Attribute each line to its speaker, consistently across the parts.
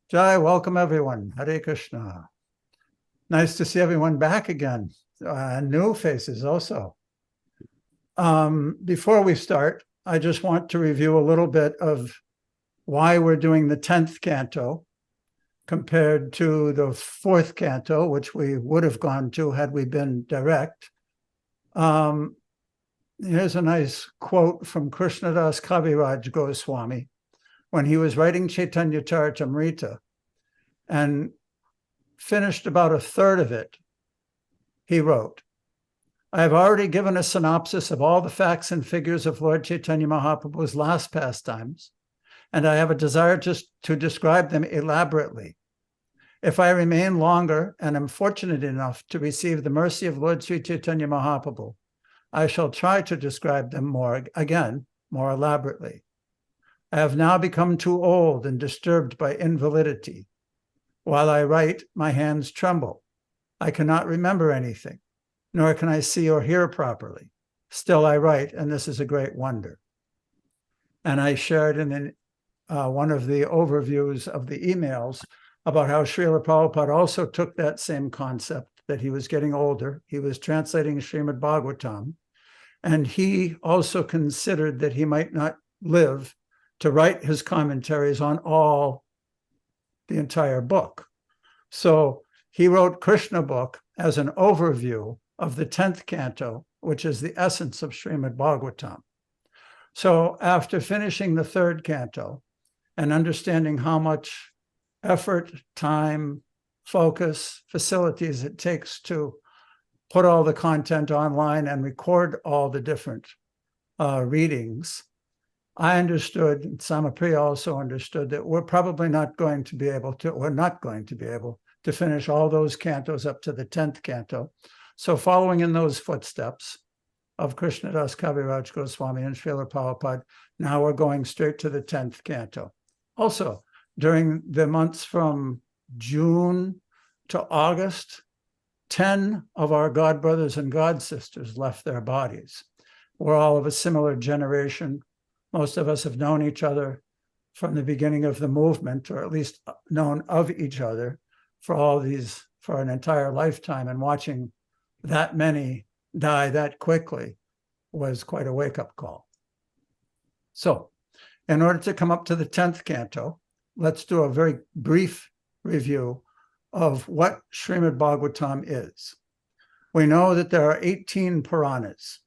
Speaker 1: Jai, welcome everyone. Hare Krishna. Nice to see everyone back again. New faces also. Before we start, I just want to review a little bit of why we're doing the 10th canto compared to the 4th canto, which we would have gone to had we been direct. Here's a nice quote from Krishnadas Kaviraj Goswami when he was writing Chaitanya Charitamrita and finished about a third of it. He wrote, I have already given a synopsis of all the facts and figures of Lord Chaitanya Mahaprabhu's last pastimes, and I have a desire to describe them elaborately. If I remain longer and am fortunate enough to receive the mercy of Lord Sri Chaitanya Mahaprabhu, I shall try to describe them more elaborately. I have now become too old and disturbed by invalidity. While I write, my hands tremble. I cannot remember anything, nor can I see or hear properly. Still I write, and this is a great wonder. And I shared in one of the overviews of the emails about how Srila Prabhupada also took that same concept, that he was getting older. He was translating Srimad Bhagavatam, and he also considered that he might not live to write his commentaries on the entire book. So he wrote Krishna book as an overview of the 10th canto, which is the essence of Srimad Bhagavatam. So after finishing the 3rd canto and understanding how much effort, time, focus, facilities it takes to put all the content online and record all the different readings, I understood, and Samapriya also understood, that we're not going to be able to finish all those cantos up to the 10th canto. So following in those footsteps of Krishnadas Kaviraj Goswami and Srila Prabhupada, now we're going straight to the 10th canto. Also, during the months from June to August, 10 of our god brothers and god sisters left their bodies. We're all of a similar generation. Most of us have known each other from the beginning of the movement, or at least known of each other for an entire lifetime, and watching that many die that quickly was quite a wake-up call. So, in order to come up to the 10th canto, let's do a very brief review of what Srimad Bhagavatam is. We know that there are 18 Puranas.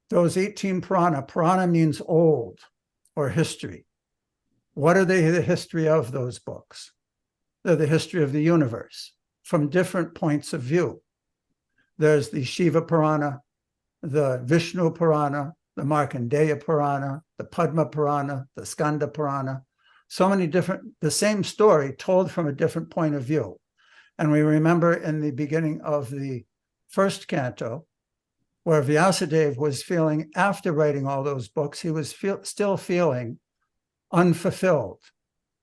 Speaker 1: Those 18 Purana means old or history. What are they the history of, those books? They're the history of the universe from different points of view. There's the Shiva Purana, the Vishnu Purana, the Markandeya Purana, the Padma Purana, the Skanda Purana. So many the same story told from a different point of view. And we remember in the beginning of the 1st canto, where Vyasadeva was feeling, after writing all those books, he was still feeling unfulfilled.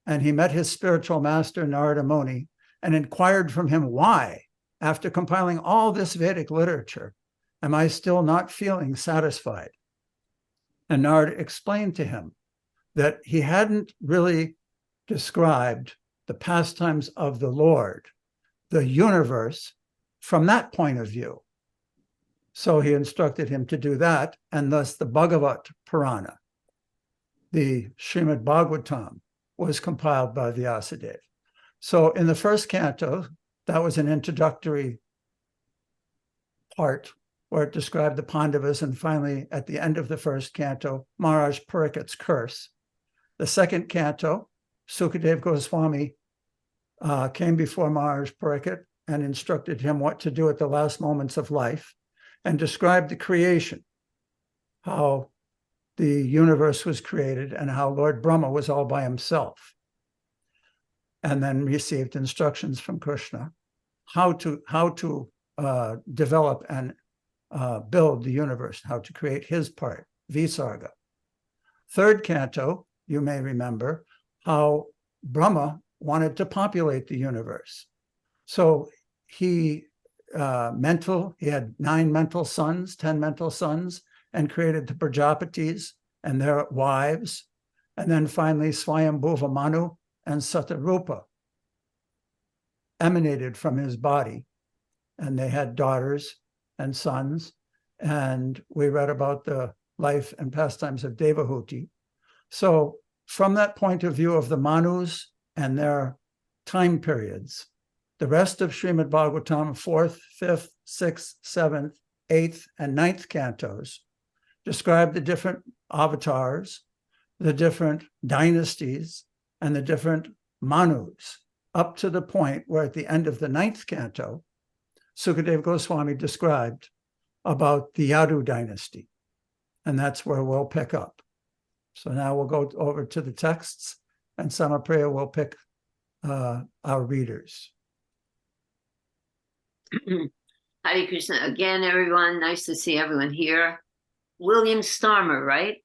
Speaker 1: And he met his spiritual master, Narada Muni, and inquired from him, why, after compiling all this Vedic literature, am I still not feeling satisfied? And Narada explained to him that he hadn't really described the pastimes of the Lord, the universe, from that point of view. So he instructed him to do that, and thus the Bhagavat Purana, the Srimad Bhagavatam, was compiled by Vyasadeva. So in the 1st canto, that was an introductory part where it described the Pandavas, and finally, at the end of the 1st canto, Maharaj Parikat's curse. The 2nd canto, Sukadeva Goswami came before Maharaj Parikat and instructed him what to do at the last moments of life, and described the creation, how the universe was created and how Lord Brahma was all by himself, and then received instructions from Krishna how to develop and build the universe, how to create his part, Visarga. 3rd canto, you may remember how Brahma wanted to populate the universe. So he had 9 mental sons, 10 mental sons, and created the Prajapatis and their wives. And then finally Swayambhuva Manu and Satarupa emanated from his body, and they had daughters and sons. And we read about the life and pastimes of Devahuti. So from that point of view of the Manus and their time periods, the rest of Srimad Bhagavatam, 4th, 5th, 6th, 7th, 8th, and 9th cantos describe the different avatars, the different dynasties, and the different Manus, up to the point where at the end of the 9th canto, Sukadeva Goswami described about the Yadu dynasty. And that's where we'll pick up. So now we'll go over to the texts, and Samapriya will pick our readers.
Speaker 2: Hare Krishna. Again, everyone. Nice to see everyone here. William Starmer, right?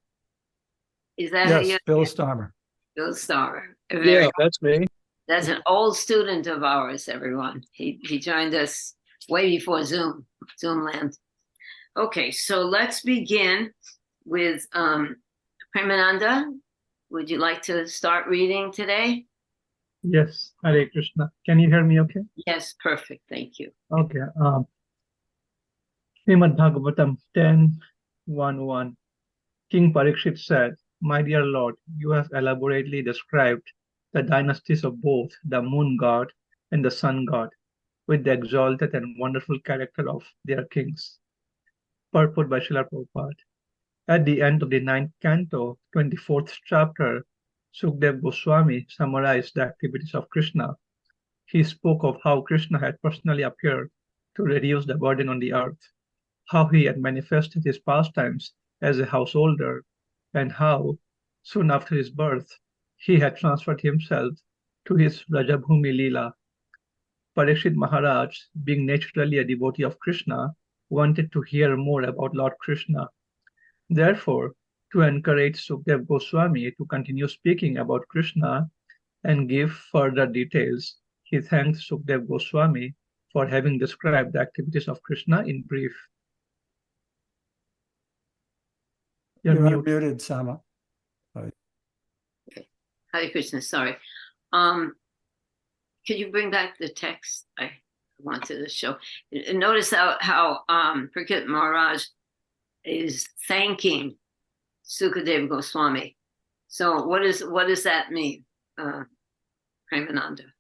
Speaker 2: Is that
Speaker 1: yes, Bill Starmer.
Speaker 2: Bill Starmer.
Speaker 3: Yeah, that's me.
Speaker 2: That's an old student of ours, everyone. He joined us way before Zoom land. Okay, so let's begin with Premananda. Would you like to start reading today?
Speaker 3: Yes, Hare Krishna. Can you hear me okay?
Speaker 2: Yes, perfect. Thank you.
Speaker 3: Okay. Srimad Bhagavatam 10:1:1. King Parikshit said, "My dear Lord, you have elaborately described the dynasties of both the moon god and the sun god, with the exalted and wonderful character of their kings." Purport by Srila Prabhupada. At the end of the 9th canto, 24th chapter, Sukadeva Goswami summarized the activities of Krishna. He spoke of how Krishna had personally appeared to reduce the burden on the earth, how he had manifested his pastimes as a householder, and how, soon after his birth, he had transferred himself to his Rajabhumi Leela. Parikshit Maharaj, being naturally a devotee of Krishna, wanted to hear more about Lord Krishna. Therefore, to encourage Sukadeva Goswami to continue speaking about Krishna and give further details, he thanked Sukadeva Goswami for having described the activities of Krishna in brief.
Speaker 1: You're unmuted, Sama.
Speaker 2: Okay. Hare Krishna, sorry. Could you bring back the text? I wanted to show. Notice how Parikshit Maharaj is thanking Sukadeva Goswami. So what does that mean, Premananda?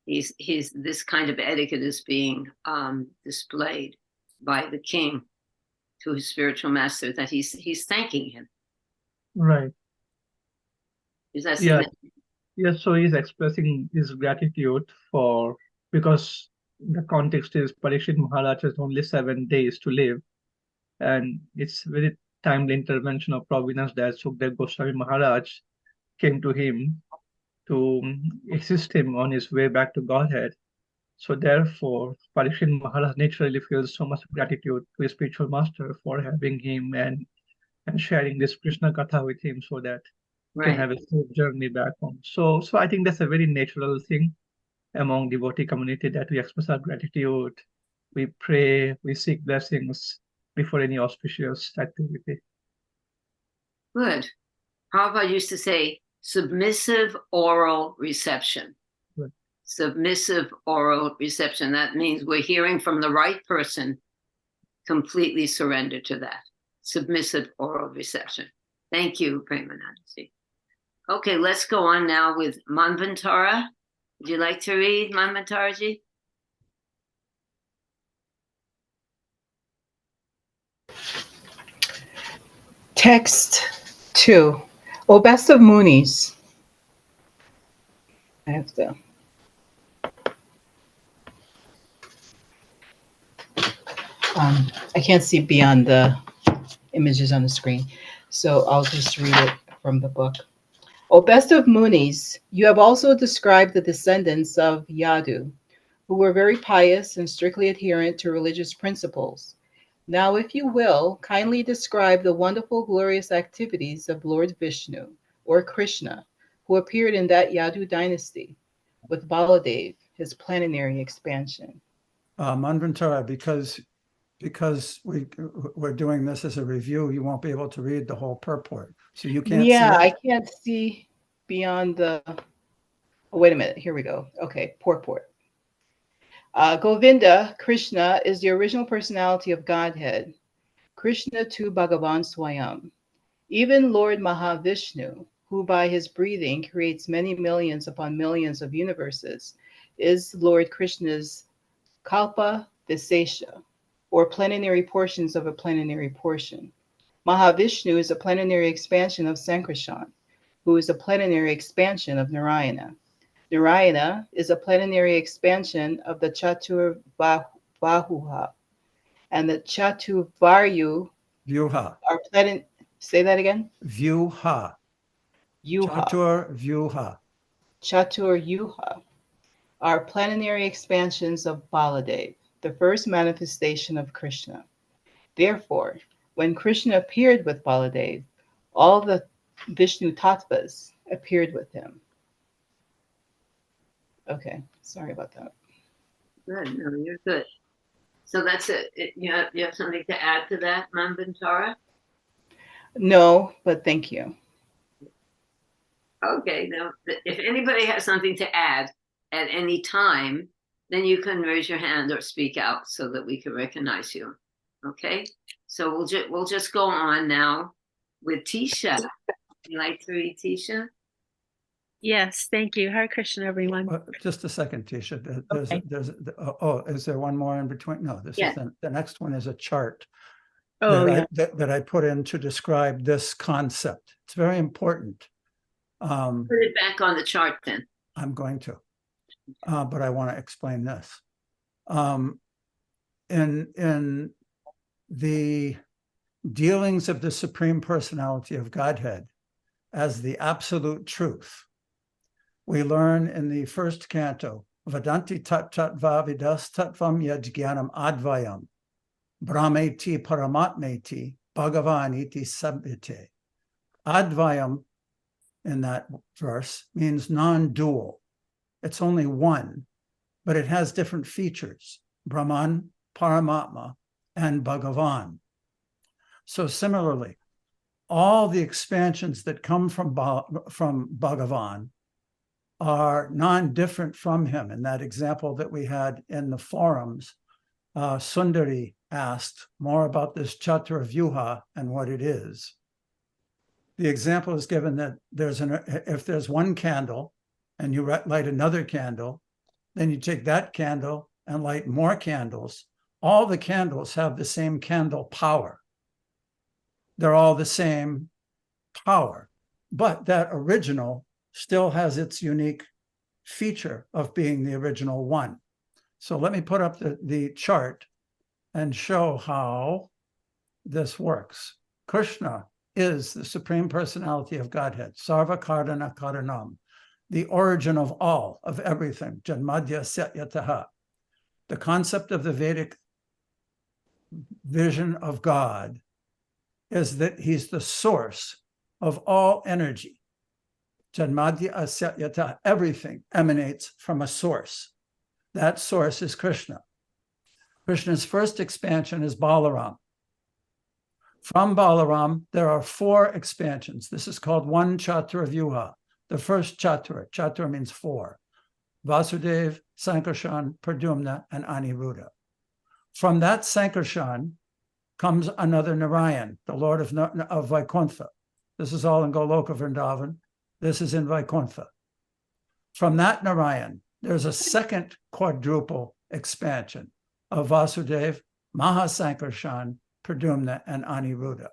Speaker 2: He's this kind of etiquette is being displayed by the king to his spiritual master, that he's thanking him.
Speaker 3: Right.
Speaker 2: Is that
Speaker 3: Yes, so he's expressing his gratitude because the context is Parikshit Maharaj has only 7 days to live, and it's very timely intervention of providence that Sukadeva Goswami Maharaj came to him to assist him on his way back to Godhead. So therefore, Parikshit Maharaj naturally feels so much gratitude to his spiritual master for having him and sharing this Krishna Katha with him, so that he can have a safe journey back home. So I think that's a very natural thing among devotee community, that we express our gratitude, we pray, we seek blessings before any auspicious activity.
Speaker 2: Good. Prabhupada used to say submissive oral reception.
Speaker 3: Good.
Speaker 2: Submissive oral reception. That means we're hearing from the right person, completely surrender to that. Submissive oral reception. Thank you, Premananda. Okay, let's go on now with Manvantara. Would you like to read, Manvantaraji?
Speaker 4: Text 2. O best of Munis. I have to. I can't see beyond the images on the screen, so I'll just read it from the book. O best of Munis, you have also described the descendants of Yadu, who were very pious and strictly adherent to religious principles. Now, if you will, kindly describe the wonderful, glorious activities of Lord Vishnu, or Krishna, who appeared in that Yadu dynasty, with Baladev, his planetary expansion.
Speaker 1: Manvantara, because we're doing this as a review, you won't be able to read the whole purport. So you can't see it?
Speaker 4: I can't see beyond the Oh, wait a minute. Here we go. Okay, purport. Govinda, Krishna, is the original personality of Godhead. Krishna tu Bhagavan Swayam. Even Lord Mahavishnu, who by his breathing creates many millions upon millions of universes, is Lord Krishna's Kalpa Visesha, or plenary portions of a plenary portion. Mahavishnu is a plenary expansion of Sankarshan, who is a plenary expansion of Narayana. Narayana is a plenary expansion of the Chatur Vahuha, and the Chaturvaryu
Speaker 1: Vyuha.
Speaker 4: are plenary. Say that again.
Speaker 1: Vyuha.
Speaker 4: Yuha.
Speaker 1: Chatur Vyuha.
Speaker 4: Chatur Yuha are plenary expansions of Baladev, the first manifestation of Krishna. Therefore, when Krishna appeared with Baladev, all the Vishnu Tattvas appeared with him. Okay, sorry about that.
Speaker 2: Good. No, you're good. So that's it. You have something to add to that, Manvantara?
Speaker 4: No, but thank you.
Speaker 2: Okay. Now, if anybody has something to add at any time, then you can raise your hand or speak out so that we can recognize you. Okay. So we'll just go on now with Tisha. You like to read, Tisha?
Speaker 5: Yes, thank you. Hare Krishna, everyone.
Speaker 1: Just a second, Tisha. There's,
Speaker 5: Okay.
Speaker 1: is there one more in between? No, this
Speaker 2: Yeah.
Speaker 1: is the next one is a chart
Speaker 5: Oh, yeah.
Speaker 1: that I put in to describe this concept. It's very important.
Speaker 2: Put it back on the chart then.
Speaker 1: I'm going to, but I want to explain this. In the dealings of the Supreme Personality of Godhead as the absolute truth, we learn in the first canto, Vadanti tat tat vavidas tattvam yad jnanam advayam, brahmeti paramatmeti, bhagavan iti sabhite. Advayam in that verse means non-dual. It's only one, but it has different features, Brahman, Paramatma, and Bhagavan. So similarly, all the expansions that come from Bhagavan are non-different from him. In that example that we had in the forums, Sundari asked more about this Chatur Vyuha and what it is. The example is given that if there's one candle and you light another candle, then you take that candle and light more candles. All the candles have the same candle power. They're all the same power, but that original still has its unique feature of being the original one. So let me put up the chart and show how this works. Krishna is the Supreme Personality of Godhead, Sarva Karana Karanam, the origin of all, of everything, Janmadya Satyataha. The concept of the Vedic vision of God is that he's the source of all energy. Janmadya Satyataha, everything emanates from a source. That source is Krishna. Krishna's first expansion is Balaram. From Balaram, there are 4 expansions. This is called one Chatura Vyuha. The first Chatura, Chatura means 4. Vasudev, Sankarshan, Pradyumna, and Aniruddha. From that Sankarshan comes another Narayan, the Lord of Vaikuntha. This is all in Goloka Vrindavan. This is in Vaikuntha. From that Narayan, there's a second quadruple expansion of Vasudev, Mahasankarshan, Pradyumna, and Aniruddha.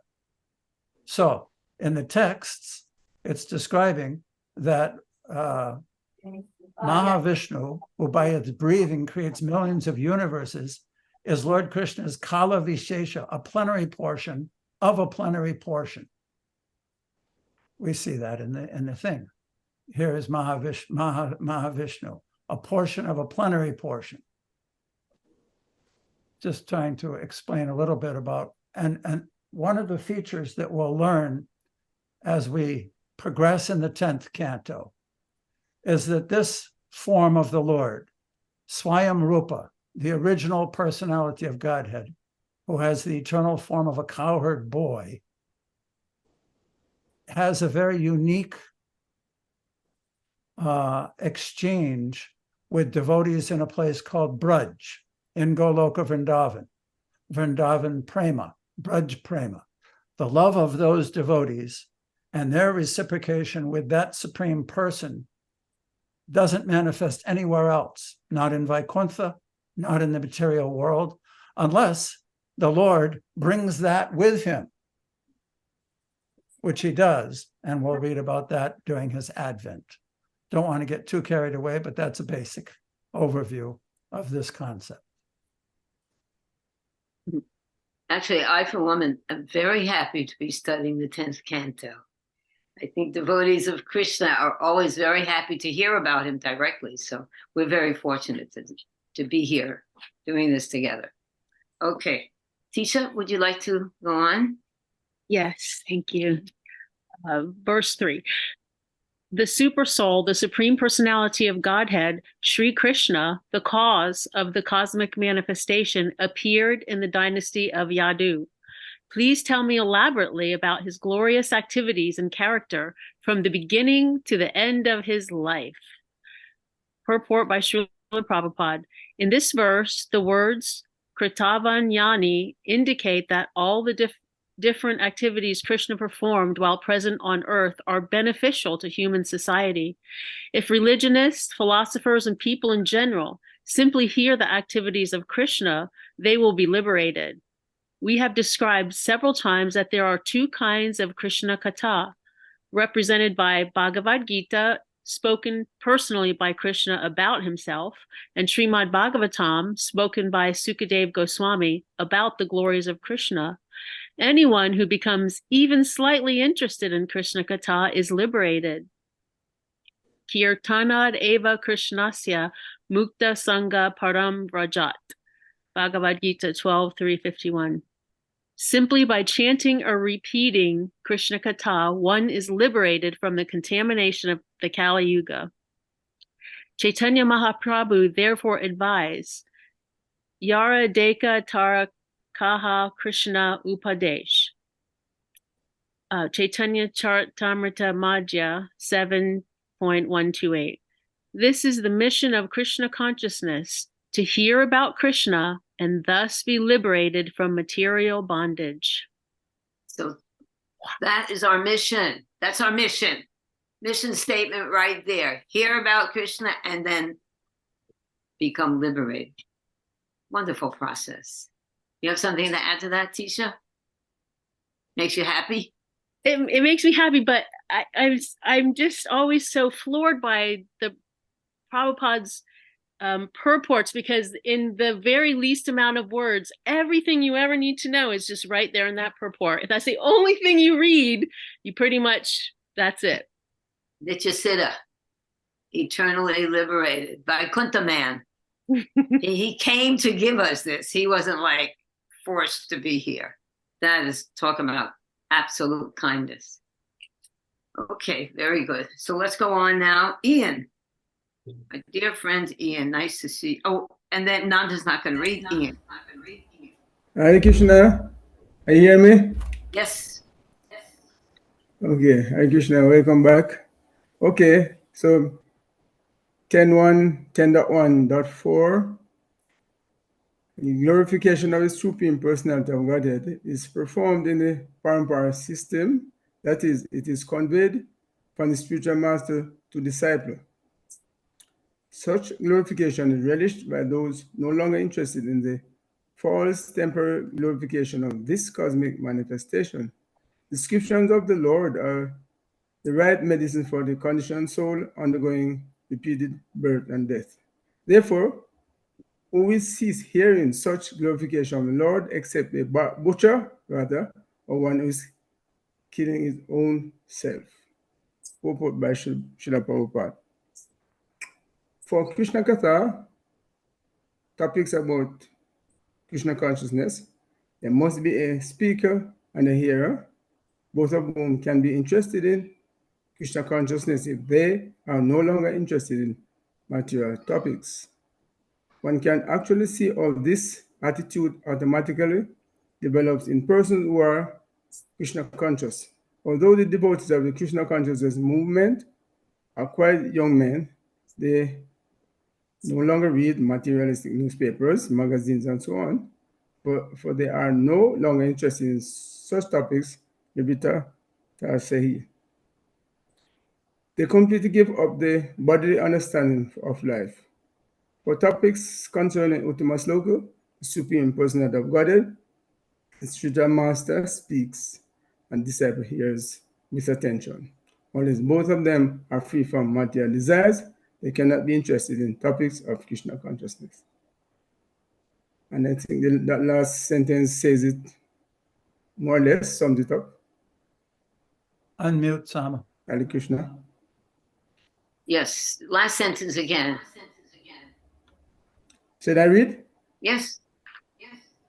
Speaker 1: So in the texts, it's describing that Mahavishnu, who by its breathing creates millions of universes, is Lord Krishna's Kala Vishesha, a plenary portion of a plenary portion. We see that in the thing. Here is Mahavishnu, a portion of a plenary portion. Just trying to explain a little bit about, and one of the features that we'll learn as we progress in the 10th canto is that this form of the Lord, Swayam Rupa, the original personality of Godhead, who has the eternal form of a cowherd boy, has a very unique exchange with devotees in a place called Braj in Goloka Vrindavan, Vrindavan Prema, Braj Prema. The love of those devotees and their reciprocation with that supreme person doesn't manifest anywhere else, not in Vaikuntha, not in the material world, unless the Lord brings that with him, which he does, and we'll read about that during his advent. Don't want to get too carried away, but that's a basic overview of this concept.
Speaker 2: Actually, I, for one, am very happy to be studying the 10th canto. I think devotees of Krishna are always very happy to hear about him directly. So we're very fortunate to be here doing this together. Okay. Tisha, would you like to go on?
Speaker 5: Yes, thank you. Verse 3. The super soul, the supreme personality of Godhead, Sri Krishna, the cause of the cosmic manifestation, appeared in the dynasty of Yadu. Please tell me elaborately about his glorious activities and character from the beginning to the end of his life. Purport by Srila Prabhupada. In this verse, the words Kritavanyani indicate that all the different activities Krishna performed while present on earth are beneficial to human society. If religionists, philosophers, and people in general simply hear the activities of Krishna, they will be liberated. We have described several times that there are two kinds of Krishna Katha, represented by Bhagavad Gita, spoken personally by Krishna about himself, and Srimad Bhagavatam, spoken by Sukadeva Goswami about the glories of Krishna. Anyone who becomes even slightly interested in Krishna Katha is liberated. Kirtanad eva Krishnasya mukta sangha param rajat. Bhagavad Gita 12:351. Simply by chanting or repeating Krishna Katha, one is liberated from the contamination of the Kali Yuga. Chaitanya Mahaprabhu therefore advised, Yara Deka Tara Kaha Krishna Upadesh. Chaitanya Charitamrita Madhya 7.128. This is the mission of Krishna consciousness, to hear about Krishna and thus be liberated from material bondage.
Speaker 2: So that is our mission. That's our mission. Mission statement right there. Hear about Krishna and then become liberated. Wonderful process. You have something to add to that, Tisha? Makes you happy?
Speaker 5: It makes me happy, but I'm just always so floored by the Prabhupada's purports, because in the very least amount of words, everything you ever need to know is just right there in that purport. If that's the only thing you read, you pretty much, that's it.
Speaker 2: Nityasiddha, eternally liberated, Vaikuntha man. He came to give us this. He wasn't like forced to be here. That is talking about absolute kindness. Okay, very good. So let's go on now. Ian. My dear friend Ian, nice to see you. Oh, and then Nanda's not going to read Ian.
Speaker 6: Hare Krishna, are you hear me?
Speaker 2: Yes.
Speaker 6: Okay, Hare Krishna, welcome back. Okay, so 10.1.4, the glorification of the Supreme Personality of Godhead is performed in the Parampara system. That is, it is conveyed from the spiritual master to disciple. Such glorification is relished by those no longer interested in the false temporary glorification of this cosmic manifestation. Descriptions of the Lord are the right medicine for the conditioned soul undergoing repeated birth and death. Therefore, who will cease hearing such glorification of the Lord except a butcher, rather, or one who is killing his own self? Purport by Srila Prabhupada. For Krishna Katha, topics about Krishna consciousness, there must be a speaker and a hearer, both of whom can be interested in Krishna consciousness if they are no longer interested in material topics. One can actually see how this attitude automatically develops in persons who are Krishna conscious. Although the devotees of the Krishna consciousness movement are quite young men. They no longer read materialistic newspapers, magazines, and so on, for they are no longer interested in such topics, Libita Tarsehi. They completely give up the bodily understanding of life. For topics concerning Uttamas Loka, the Supreme Personality of Godhead, the spiritual master speaks and disciple hears with attention. Unless both of them are free from material desires, they cannot be interested in topics of Krishna consciousness. And I think that last sentence says it more or less, sums it up.
Speaker 1: Unmute, Sama.
Speaker 6: Hare Krishna.
Speaker 2: Yes, last sentence again.
Speaker 6: Should I read?
Speaker 2: Yes.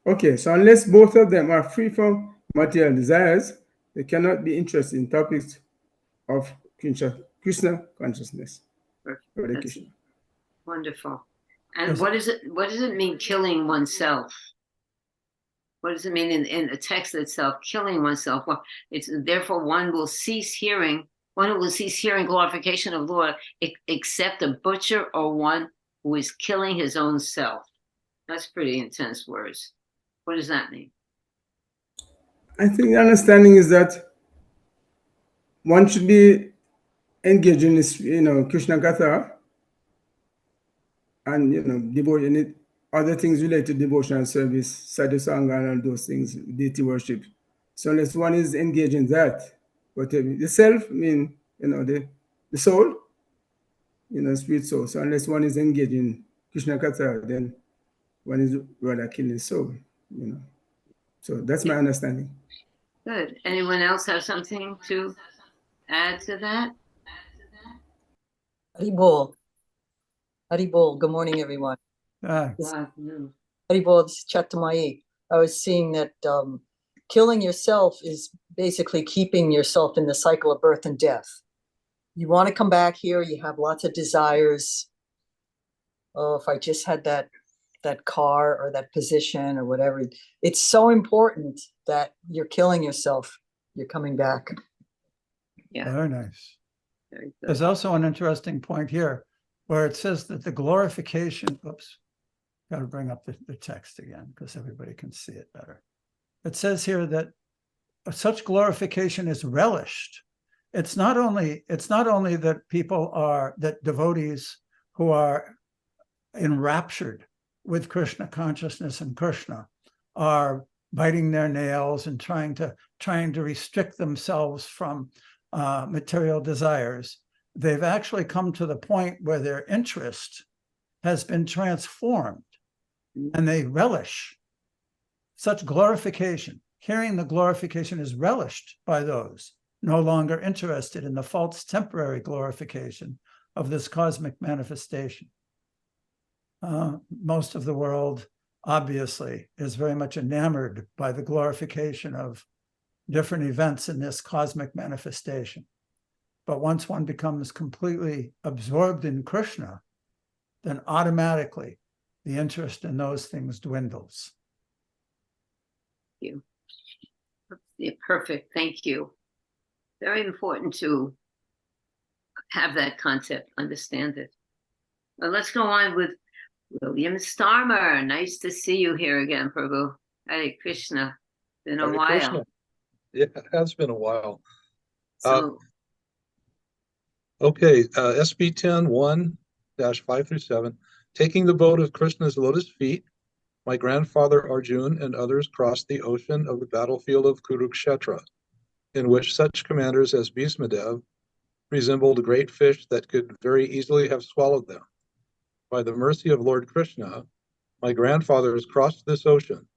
Speaker 6: Okay, so unless both of them are free from material desires, they cannot be interested in topics of Krishna consciousness. Hare
Speaker 2: That's
Speaker 6: Krishna.
Speaker 2: wonderful. And
Speaker 1: Yes.
Speaker 2: what does it mean killing oneself? What does it mean in the text itself, killing oneself? Well, it's therefore one who will cease hearing glorification of Lord, except a butcher or one who is killing his own self. That's pretty intense words. What does that mean?
Speaker 6: I think the understanding is that one should be engaged in this, Krishna Katha and, devotion, other things related to devotional service, sadhusanga and all those things, deity worship. So unless one is engaged in that, but the self, the soul, spirit soul. So unless one is engaged in Krishna Katha, then one is rather killing his soul, So that's my understanding.
Speaker 2: Good. Anyone else have something to add to that?
Speaker 7: Haribol. Haribol. Good morning, everyone.
Speaker 2: No.
Speaker 7: Haribol, this is Chattamai. I was seeing that killing yourself is basically keeping yourself in the cycle of birth and death. You want to come back here, you have lots of desires. Oh, if I just had that car or that position or whatever. It's so important that you're killing yourself. You're coming back.
Speaker 2: Yeah.
Speaker 1: Very nice.
Speaker 2: Very good.
Speaker 1: There's also an interesting point here where it says that the glorification, oops, got to bring up the text again because everybody can see it better. It says here that such glorification is relished. It's not only that devotees who are enraptured with Krishna consciousness and Krishna are biting their nails and trying to restrict themselves from material desires. They've actually come to the point where their interest has been transformed and they relish such glorification. Hearing the glorification is relished by those no longer interested in the false temporary glorification of this cosmic manifestation. Most of the world, obviously, is very much enamored by the glorification of different events in this cosmic manifestation. But once one becomes completely absorbed in Krishna, then automatically the interest in those things dwindles.
Speaker 2: Thank you. Yeah, perfect. Thank you. Very important to have that concept, understand it. Well, let's go on with William Starmer. Nice to see you here again, Prabhu. Hare Krishna. Been a
Speaker 8: Hare
Speaker 2: while.
Speaker 8: Krishna. Yeah, it has been a while.
Speaker 2: So,
Speaker 8: Okay, SB 10-1-5-7. Taking the boat of Krishna's lotus feet, my grandfather Arjun and others crossed the ocean of the battlefield of Kurukshetra, in which such commanders as Bhismadev resembled great fish that could very easily have swallowed them. By the mercy of Lord Krishna, my grandfathers crossed this ocean,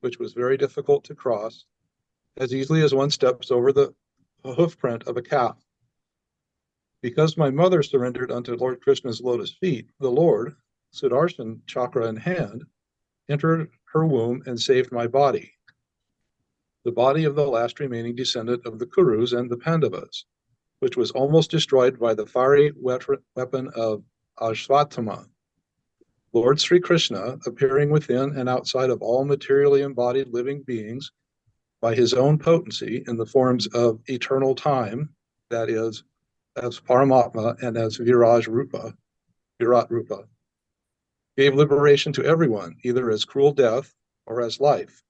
Speaker 8: which was very difficult to cross, as easily as one steps over the hoofprint of a calf. Because my mother surrendered unto Lord Krishna's lotus feet, the Lord, Sudarshan chakra in hand, entered her womb and saved my body, the body of the last remaining descendant of the Kurus and the Pandavas, which was almost destroyed by the fiery weapon of Ashvatthama. Lord Sri Krishna, appearing within and outside of all materially embodied living beings by his own potency in the forms of eternal time, that is, as Paramatma and as Virat Rupa, gave liberation to everyone, either as cruel death or as life.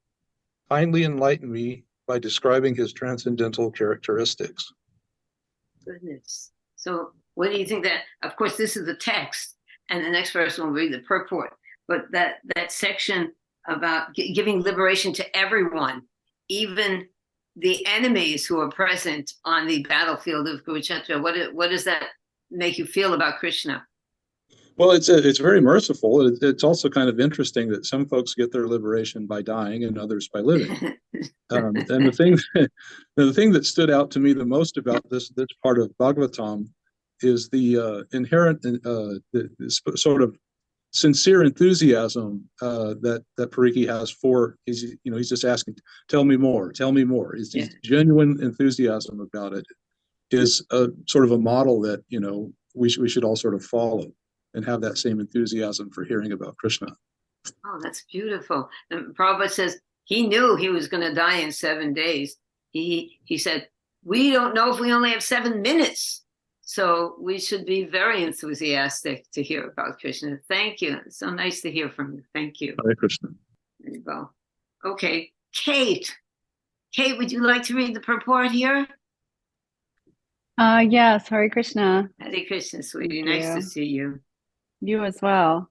Speaker 8: Kindly enlighten me by describing his transcendental characteristics.
Speaker 2: Goodness. So what do you think that, of course, this is the text, and the next verse will read the purport, but that section about giving liberation to everyone, even the enemies who are present on the battlefield of Kurukshetra, what does that make you feel about Krishna?
Speaker 8: Well, it's very merciful. It's also kind of interesting that some folks get their liberation by dying and others by living. And the thing that stood out to me the most about this part of Bhagavatam is the inherent, sort of sincere enthusiasm that Parikhi has for. He's just asking, tell me more. It's genuine enthusiasm about it is a sort of a model that we should all sort of follow and have that same enthusiasm for hearing about Krishna.
Speaker 2: Oh, that's beautiful. And Prabhupada says he knew he was going to die in 7 days. He said, we don't know if we only have 7 minutes. So we should be very enthusiastic to hear about Krishna. Thank you. It's so nice to hear from you. Thank you.
Speaker 8: Hare Krishna.
Speaker 2: There you go. Okay, Kate. Kate, would you like to read the purport here?
Speaker 9: Yes, Hare Krishna.
Speaker 2: Hare Krishna, sweetie.
Speaker 9: Thank
Speaker 2: Nice to
Speaker 9: you.
Speaker 2: see you.
Speaker 9: You as well.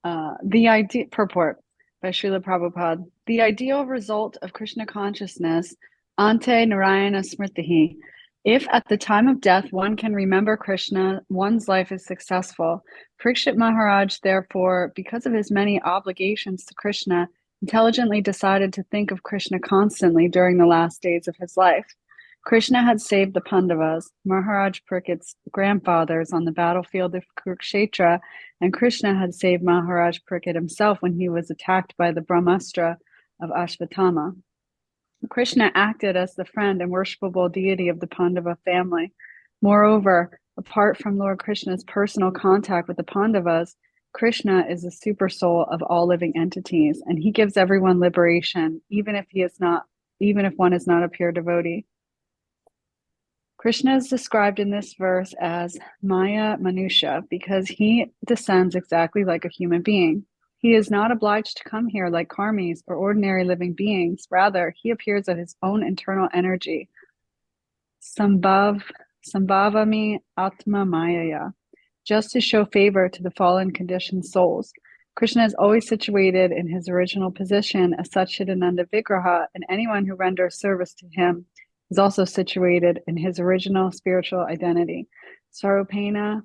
Speaker 9: The idea purport by Srila Prabhupada. The ideal result of Krishna consciousness, ante Narayana smritihi. If at the time of death one can remember Krishna, one's life is successful. Parikshit Maharaj, therefore, because of his many obligations to Krishna, intelligently decided to think of Krishna constantly during the last days of his life. Krishna had saved the Pandavas, Maharaj Parikshit's grandfathers, on the battlefield of Kurukshetra, and Krishna had saved Maharaj Parikshit himself when he was attacked by the Brahmastra of Ashvatthama. Krishna acted as the friend and worshipable deity of the Pandava family. Moreover, apart from Lord Krishna's personal contact with the Pandavas, Krishna is the super soul of all living entities, and he gives everyone liberation, even if one is not a pure devotee. Krishna is described in this verse as Maya Manusha because he descends exactly like a human being. He is not obliged to come here like karmis or ordinary living beings. Rather, he appears of his own internal energy. Sambhavami Atma Mayaya, just to show favor to the fallen conditioned souls. Krishna is always situated in his original position as Satchidananda Vigraha, and anyone who renders service to him is also situated in his original spiritual identity. Sarupena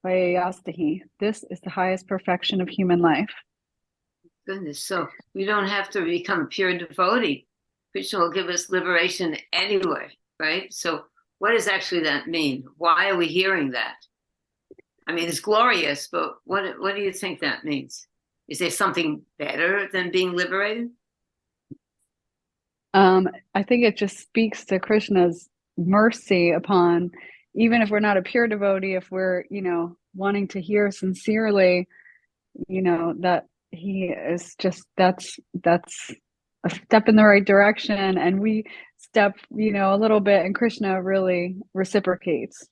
Speaker 9: Vayayastahi. This is the highest perfection of human life.
Speaker 2: Goodness, so we don't have to become a pure devotee. Krishna will give us liberation anyway, right? So what does actually that mean? Why are we hearing that? I mean, it's glorious, but what do you think that means? Is there something better than being liberated?
Speaker 9: I think it just speaks to Krishna's mercy upon, even if we're not a pure devotee, if we're, wanting to hear sincerely, that he is just, that's a step in the right direction. And we step, a little bit, and Krishna really reciprocates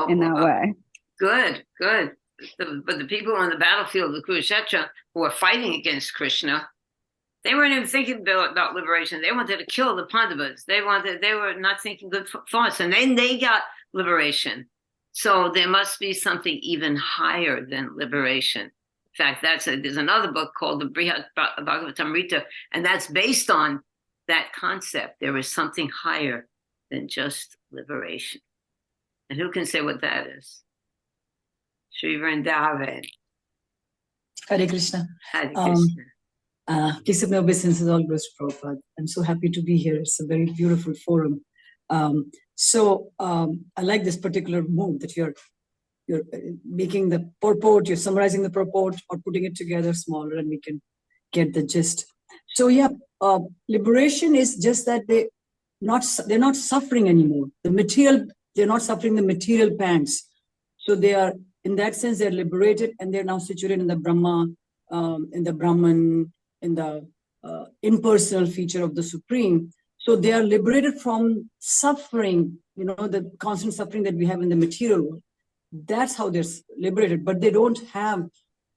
Speaker 9: in that way.
Speaker 2: Good. But the people on the battlefield of Kurukshetra who are fighting against Krishna, they weren't even thinking about liberation. They wanted to kill the Pandavas. They were not thinking good thoughts, and then they got liberation. So there must be something even higher than liberation. In fact, there's another book called the Brihat Bhagavatamrita, and that's based on that concept. There is something higher than just liberation. And who can say what that is? Sri Vrindavan.
Speaker 10: Hare Krishna.
Speaker 2: Hare Krishna.
Speaker 10: Peace of my obeisances, all glories to Prabhupada. I'm so happy to be here. It's a very beautiful forum. I like this particular move that you're making the purport, you're summarizing the purport or putting it together smaller, and we can get the gist. So liberation is just that they're not suffering anymore. They're not suffering the material pangs. So they are, in that sense, they're liberated, and they're now situated in the Brahma, in the Brahman, in the impersonal feature of the Supreme. So they are liberated from suffering, the constant suffering that we have in the material world. That's how they're liberated, but they don't have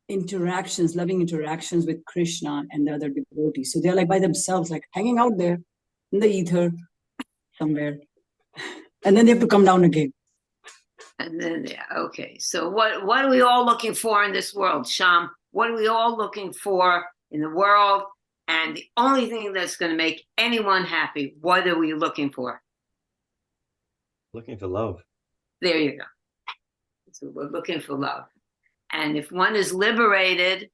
Speaker 10: loving interactions with Krishna and the other devotees. So they're like by themselves, like hanging out there in the ether somewhere. And then they have to come down again.
Speaker 2: And then, okay. So what are we all looking for in this world, Sham? What are we all looking for in the world? And the only thing that's going to make anyone happy, what are we looking for?
Speaker 11: Looking for love.
Speaker 2: There you go. So we're looking for love. And if one is liberated,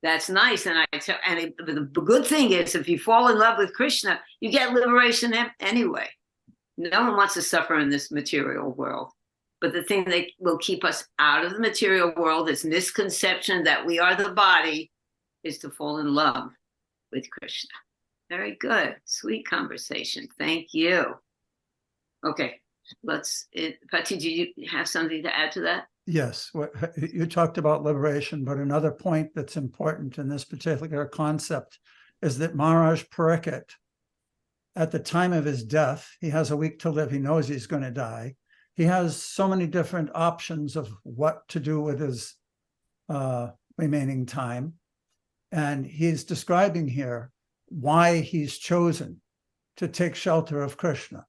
Speaker 2: that's nice. And the good thing is, if you fall in love with Krishna, you get liberation anyway. No one wants to suffer in this material world. But the thing that will keep us out of the material world, this misconception that we are the body, is to fall in love with Krishna. Very good. Sweet conversation. Thank you. Okay. Pati, do you have something to add to that?
Speaker 1: Yes, you talked about liberation, but another point that's important in this particular concept is that Maharaj Parikshit, at the time of his death, he has a week to live. He knows he's going to die. He has so many different options of what to do with his remaining time. And he's describing here why he's chosen to take shelter of Krishna.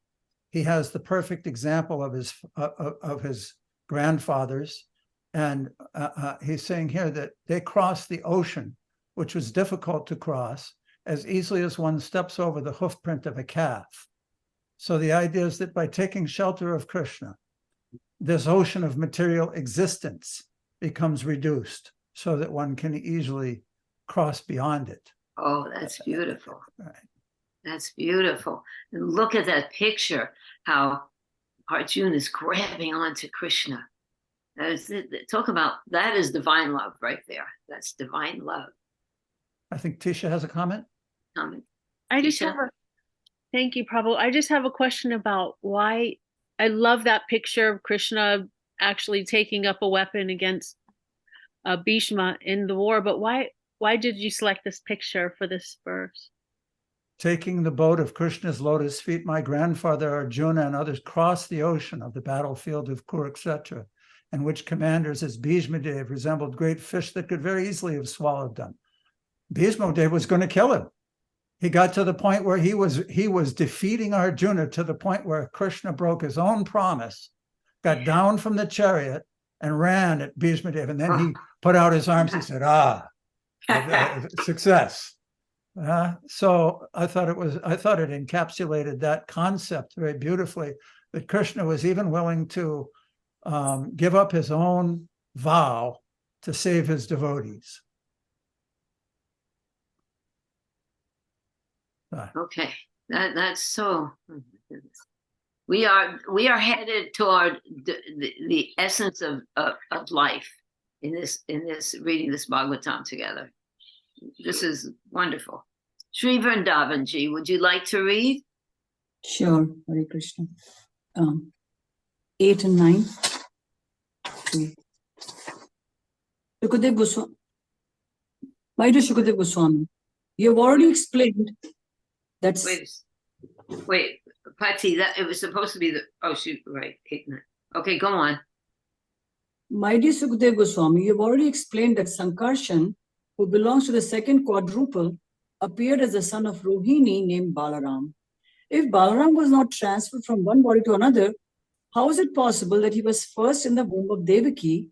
Speaker 1: He has the perfect example of his grandfathers. And he's saying here that they crossed the ocean, which was difficult to cross, as easily as one steps over the hoof print of a calf. So the idea is that by taking shelter of Krishna, this ocean of material existence becomes reduced so that one can easily cross beyond it.
Speaker 2: Oh, that's beautiful.
Speaker 1: Right.
Speaker 2: That's beautiful. And look at that picture, how Arjuna is grabbing onto Krishna. Talk about, that is divine love right there. That's divine love.
Speaker 1: I think Tisha has a comment.
Speaker 5: Thank you, Prabhu. I just have a question about why. I love that picture of Krishna actually taking up a weapon against Bhishma in the war, but why did you select this picture for this verse?
Speaker 1: Taking the boat of Krishna's lotus feet, my grandfather Arjuna and others crossed the ocean of the battlefield of Kurukshetra, in which commanders as Bhishma Dev resembled great fish that could very easily have swallowed them. Bhishma Dev was going to kill him. He got to the point where he was defeating Arjuna, to the point where Krishna broke his own promise, got down from the chariot and ran at Bhishma Dev. And then he put out his arms. He said, success. So I thought it encapsulated that concept very beautifully, that Krishna was even willing to give up his own vow to save his devotees.
Speaker 2: Okay, that's so. We are headed toward the essence of life in this reading this Bhagavatam together. This is wonderful. Sri Vrindavanji, would you like to read?
Speaker 10: Sure, Hare Krishna. 8 and 9. Shukadev Goswami. My dear Shukadev Goswami, you have already explained that's.
Speaker 2: Wait, Pati, that it was supposed to be right. 8 and 9. Okay, go on.
Speaker 10: My dear Shukadev Goswami, you have already explained that Sankarshan, who belongs to the second quadruple, appeared as the son of Rohini named Balaram. If Balaram was not transferred from one body to another, how is it possible that he was first in the womb of Devaki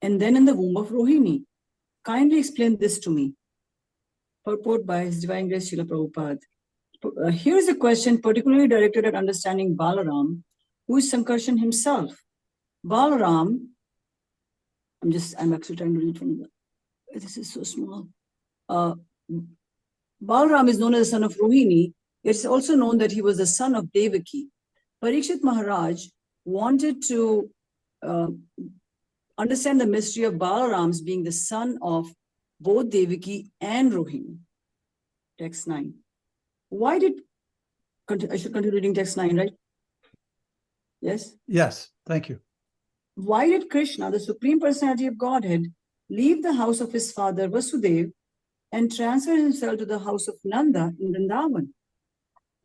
Speaker 10: and then in the womb of Rohini? Kindly explain this to me. Purport by His Divine Grace Srila Prabhupada. Here is a question particularly directed at understanding Balaram, who is Sankarshan himself. Balaram, I'm actually trying to read from this is so small. Balaram is known as the son of Rohini. It's also known that he was the son of Devaki. Parikshit Maharaj wanted to understand the mystery of Balaram's being the son of both Devaki and Rohini. Text 9. Why did, I should continue reading text 9, right? Yes?
Speaker 1: Yes, thank you.
Speaker 10: Why did Krishna, the Supreme Personality of Godhead, leave the house of his father Vasudeva and transfer himself to the house of Nanda in Vrindavan?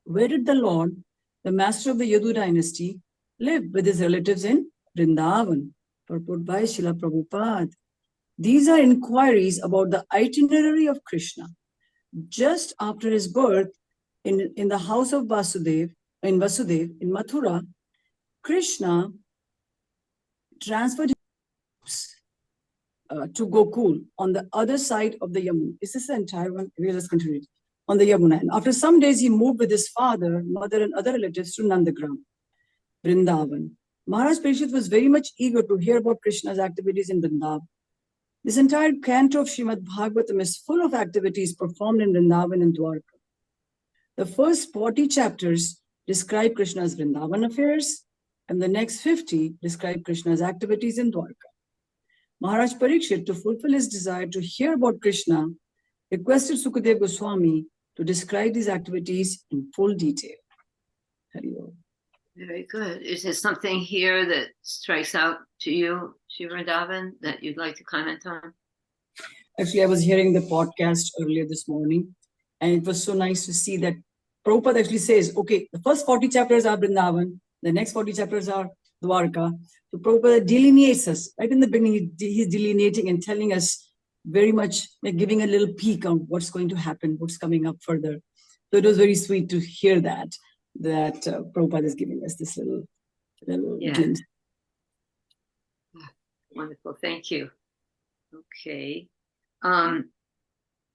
Speaker 10: where did the Lord, the master of the Yadu dynasty, live with his relatives in Vrindavan? Purport by Srila Prabhupada. These are inquiries about the itinerary of Krishna. Just after his birth in the house of Vasudev, in Mathura, Krishna transferred to Gokul on the other side of the Yamuna. Is this the entire one? We'll just continue. On the Yamuna. And after some days, he moved with his father, mother, and other relatives to Nandagram, Vrindavan. Maharaj Parikshit was very much eager to hear about Krishna's activities in Vrindavan. This entire canto of Srimad Bhagavatam is full of activities performed in Vrindavan and Dwarka. The first 40 chapters describe Krishna's Vrindavan affairs, and the next 50 describe Krishna's activities in Dwarka. Maharaj Parikshit, to fulfill his desire to hear about Krishna, requested Sukadeva Goswami to describe these activities in full detail. Hari Om.
Speaker 2: Very good. Is there something here that strikes out to you, Shri Vrindavan, that you'd like to comment on?
Speaker 10: Actually, I was hearing the podcast earlier this morning, and it was so nice to see that Prabhupada actually says, okay, the first 40 chapters are Vrindavan, the next 40 chapters are Dwarka. So Prabhupada delineates us. Right in the beginning, he's delineating and telling us very much, like giving a little peek on what's going to happen, what's coming up further. So it was very sweet to hear that Prabhupada is giving us this little glimpse.
Speaker 2: Wonderful. Thank you. Okay.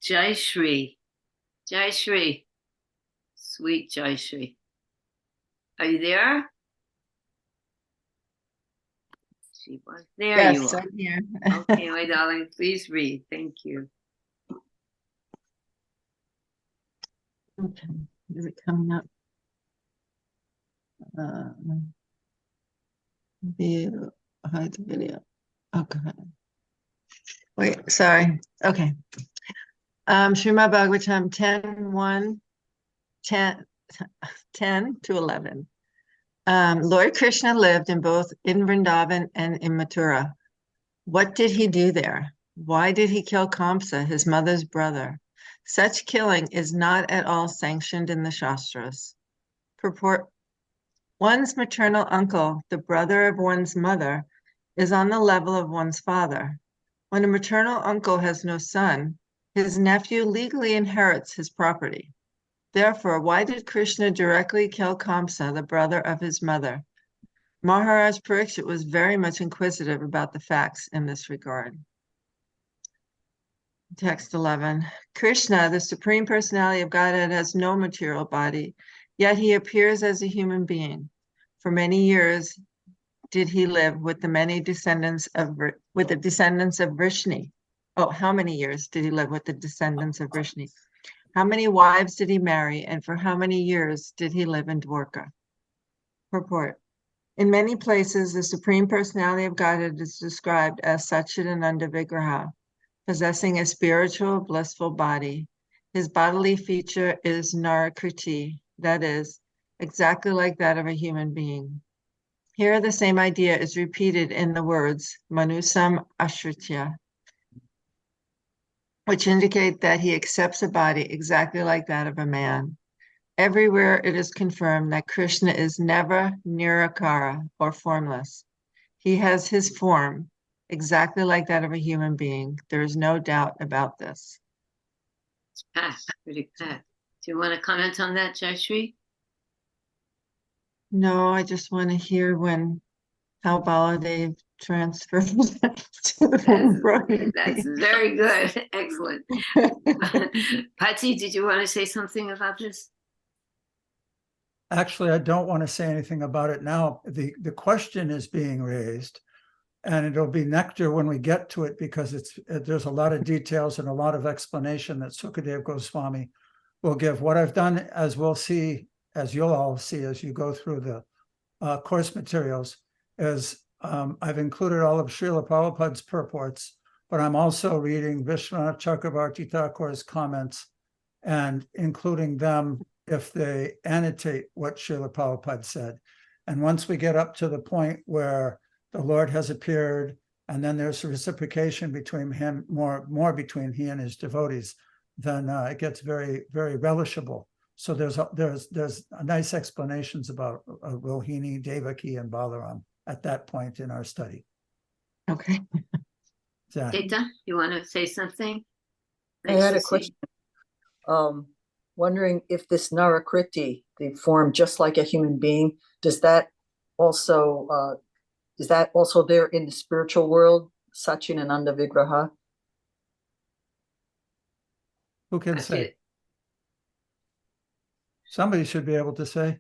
Speaker 2: Jai Shri. Jai Shri. Sweet Jai Shri. Are you there? There
Speaker 4: Yes,
Speaker 2: you are.
Speaker 4: I'm here.
Speaker 2: Okay, my darling, please read. Thank you.
Speaker 4: Okay, is it coming up? Hide the video. Okay. Wait, sorry. Okay. Srimad Bhagavatam 10 to 11. Lord Krishna lived in both in Vrindavan and in Mathura. What did he do there? Why did he kill Kamsa, his mother's brother? Such killing is not at all sanctioned in the Shastras. Purport: one's maternal uncle, the brother of one's mother, is on the level of one's father. When a maternal uncle has no son, his nephew legally inherits his property. Therefore, why did Krishna directly kill Kamsa, the brother of his mother? Maharaj Parikshit was very much inquisitive about the facts in this regard. Text 11. Krishna, the Supreme Personality of Godhead, has no material body, yet he appears as a human being. For many years did he live with the descendants of Vrishni. Oh, how many years did he live with the descendants of Vrishni? How many wives did he marry, and for how many years did he live in Dwarka? Purport: in many places, the Supreme Personality of Godhead is described as Satchidananda Vigraha, possessing a spiritual, blissful body. His bodily feature is Narakriti, that is, exactly like that of a human being. Here, the same idea is repeated in the words Manusam Ashritya, which indicate that he accepts a body exactly like that of a man. Everywhere it is confirmed that Krishna is never nirakara or formless. He has his form exactly like that of a human being. There is no doubt about this.
Speaker 2: It's packed, pretty packed. Do you want to comment on that, Jai Shri?
Speaker 4: No, I just want to hear how Baladev transferred to Brahmi.
Speaker 2: That's very good. Excellent. Patsy, did you want to say something about this?
Speaker 1: Actually, I don't want to say anything about it now. The question is being raised, and it'll be nectar when we get to it, because there's a lot of details and a lot of explanation that Sukadeva Goswami will give. What I've done, as we'll see, as you'll all see as you go through the course materials, is I've included all of Srila Prabhupada's purports, but I'm also reading Vishwanath Chakravarti Thakur's comments and including them if they annotate what Srila Prabhupada said. And once we get up to the point where the Lord has appeared, and then there's reciprocation between him, more between he and his devotees, then it gets very, very relishable. So there's nice explanations about Rohini, Devaki, and Balaram at that point in our study.
Speaker 4: Okay.
Speaker 1: Yeah.
Speaker 2: Tita, you want to say something?
Speaker 7: I
Speaker 2: Nice
Speaker 7: had
Speaker 2: to
Speaker 7: a
Speaker 2: see
Speaker 7: question. Wondering if this Narakriti, the form just like a human being, is that also there in the spiritual world, Satchidananda Vigraha?
Speaker 1: Who can
Speaker 2: you.
Speaker 1: say? Somebody should be able to say.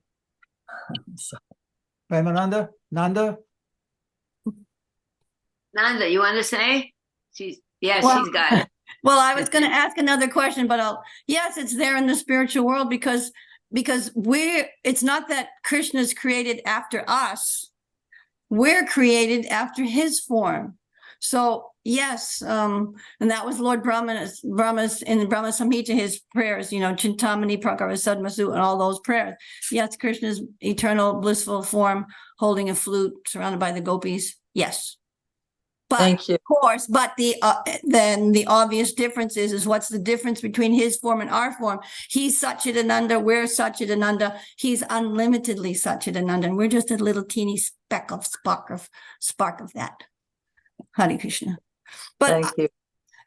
Speaker 1: Premananda? Nanda?
Speaker 2: Nanda, you want to say? She's
Speaker 12: Well,
Speaker 2: she's got it.
Speaker 12: Well, I was going to ask another question, but yes, it's there in the spiritual world because it's not that Krishna's created after us. We're created after his form. So yes, and that was Lord Brahma's in the Brahma Samhita, his prayers, Chintamani, Prakara, Sadmasu, and all those prayers. Yes, Krishna's eternal blissful form, holding a flute, surrounded by the gopis. Yes. But
Speaker 7: Thank you.
Speaker 12: of course, but then the obvious difference is what's the difference between his form and our form? He's Satchidananda, we're Satchidananda, he's unlimitedly Satchidananda, and we're just a little teeny spark of that. Hare Krishna. But
Speaker 7: Thank you.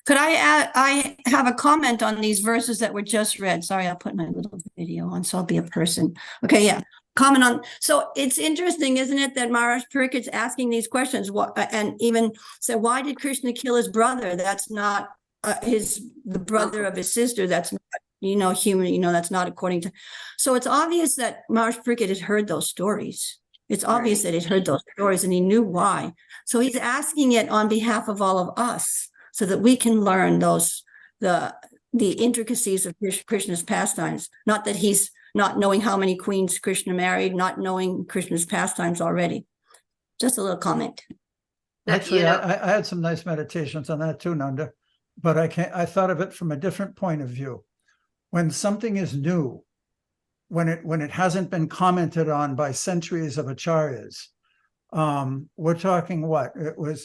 Speaker 12: could I add, I have a comment on these verses that were just read. Sorry, I'll put my little video on, so I'll be a person. Okay, yeah. Comment on, so it's interesting, isn't it, that Maharaj Parikit's asking these questions, and even said, why did Krishna kill his brother? That's not the brother of his sister. That's not, human, that's not according to. So it's obvious that Maharaj Parikit had heard those stories. It's obvious that he'd heard those stories and he knew why. So he's asking it on behalf of all of us so that we can learn the intricacies of Krishna's pastimes. Not that he's not knowing how many queens Krishna married, not knowing Krishna's pastimes already. Just a little comment.
Speaker 1: Actually, I had some nice meditations on that too, Nanda, but I thought of it from a different point of view. When something is new, when it hasn't been commented on by centuries of acharyas, we're talking what?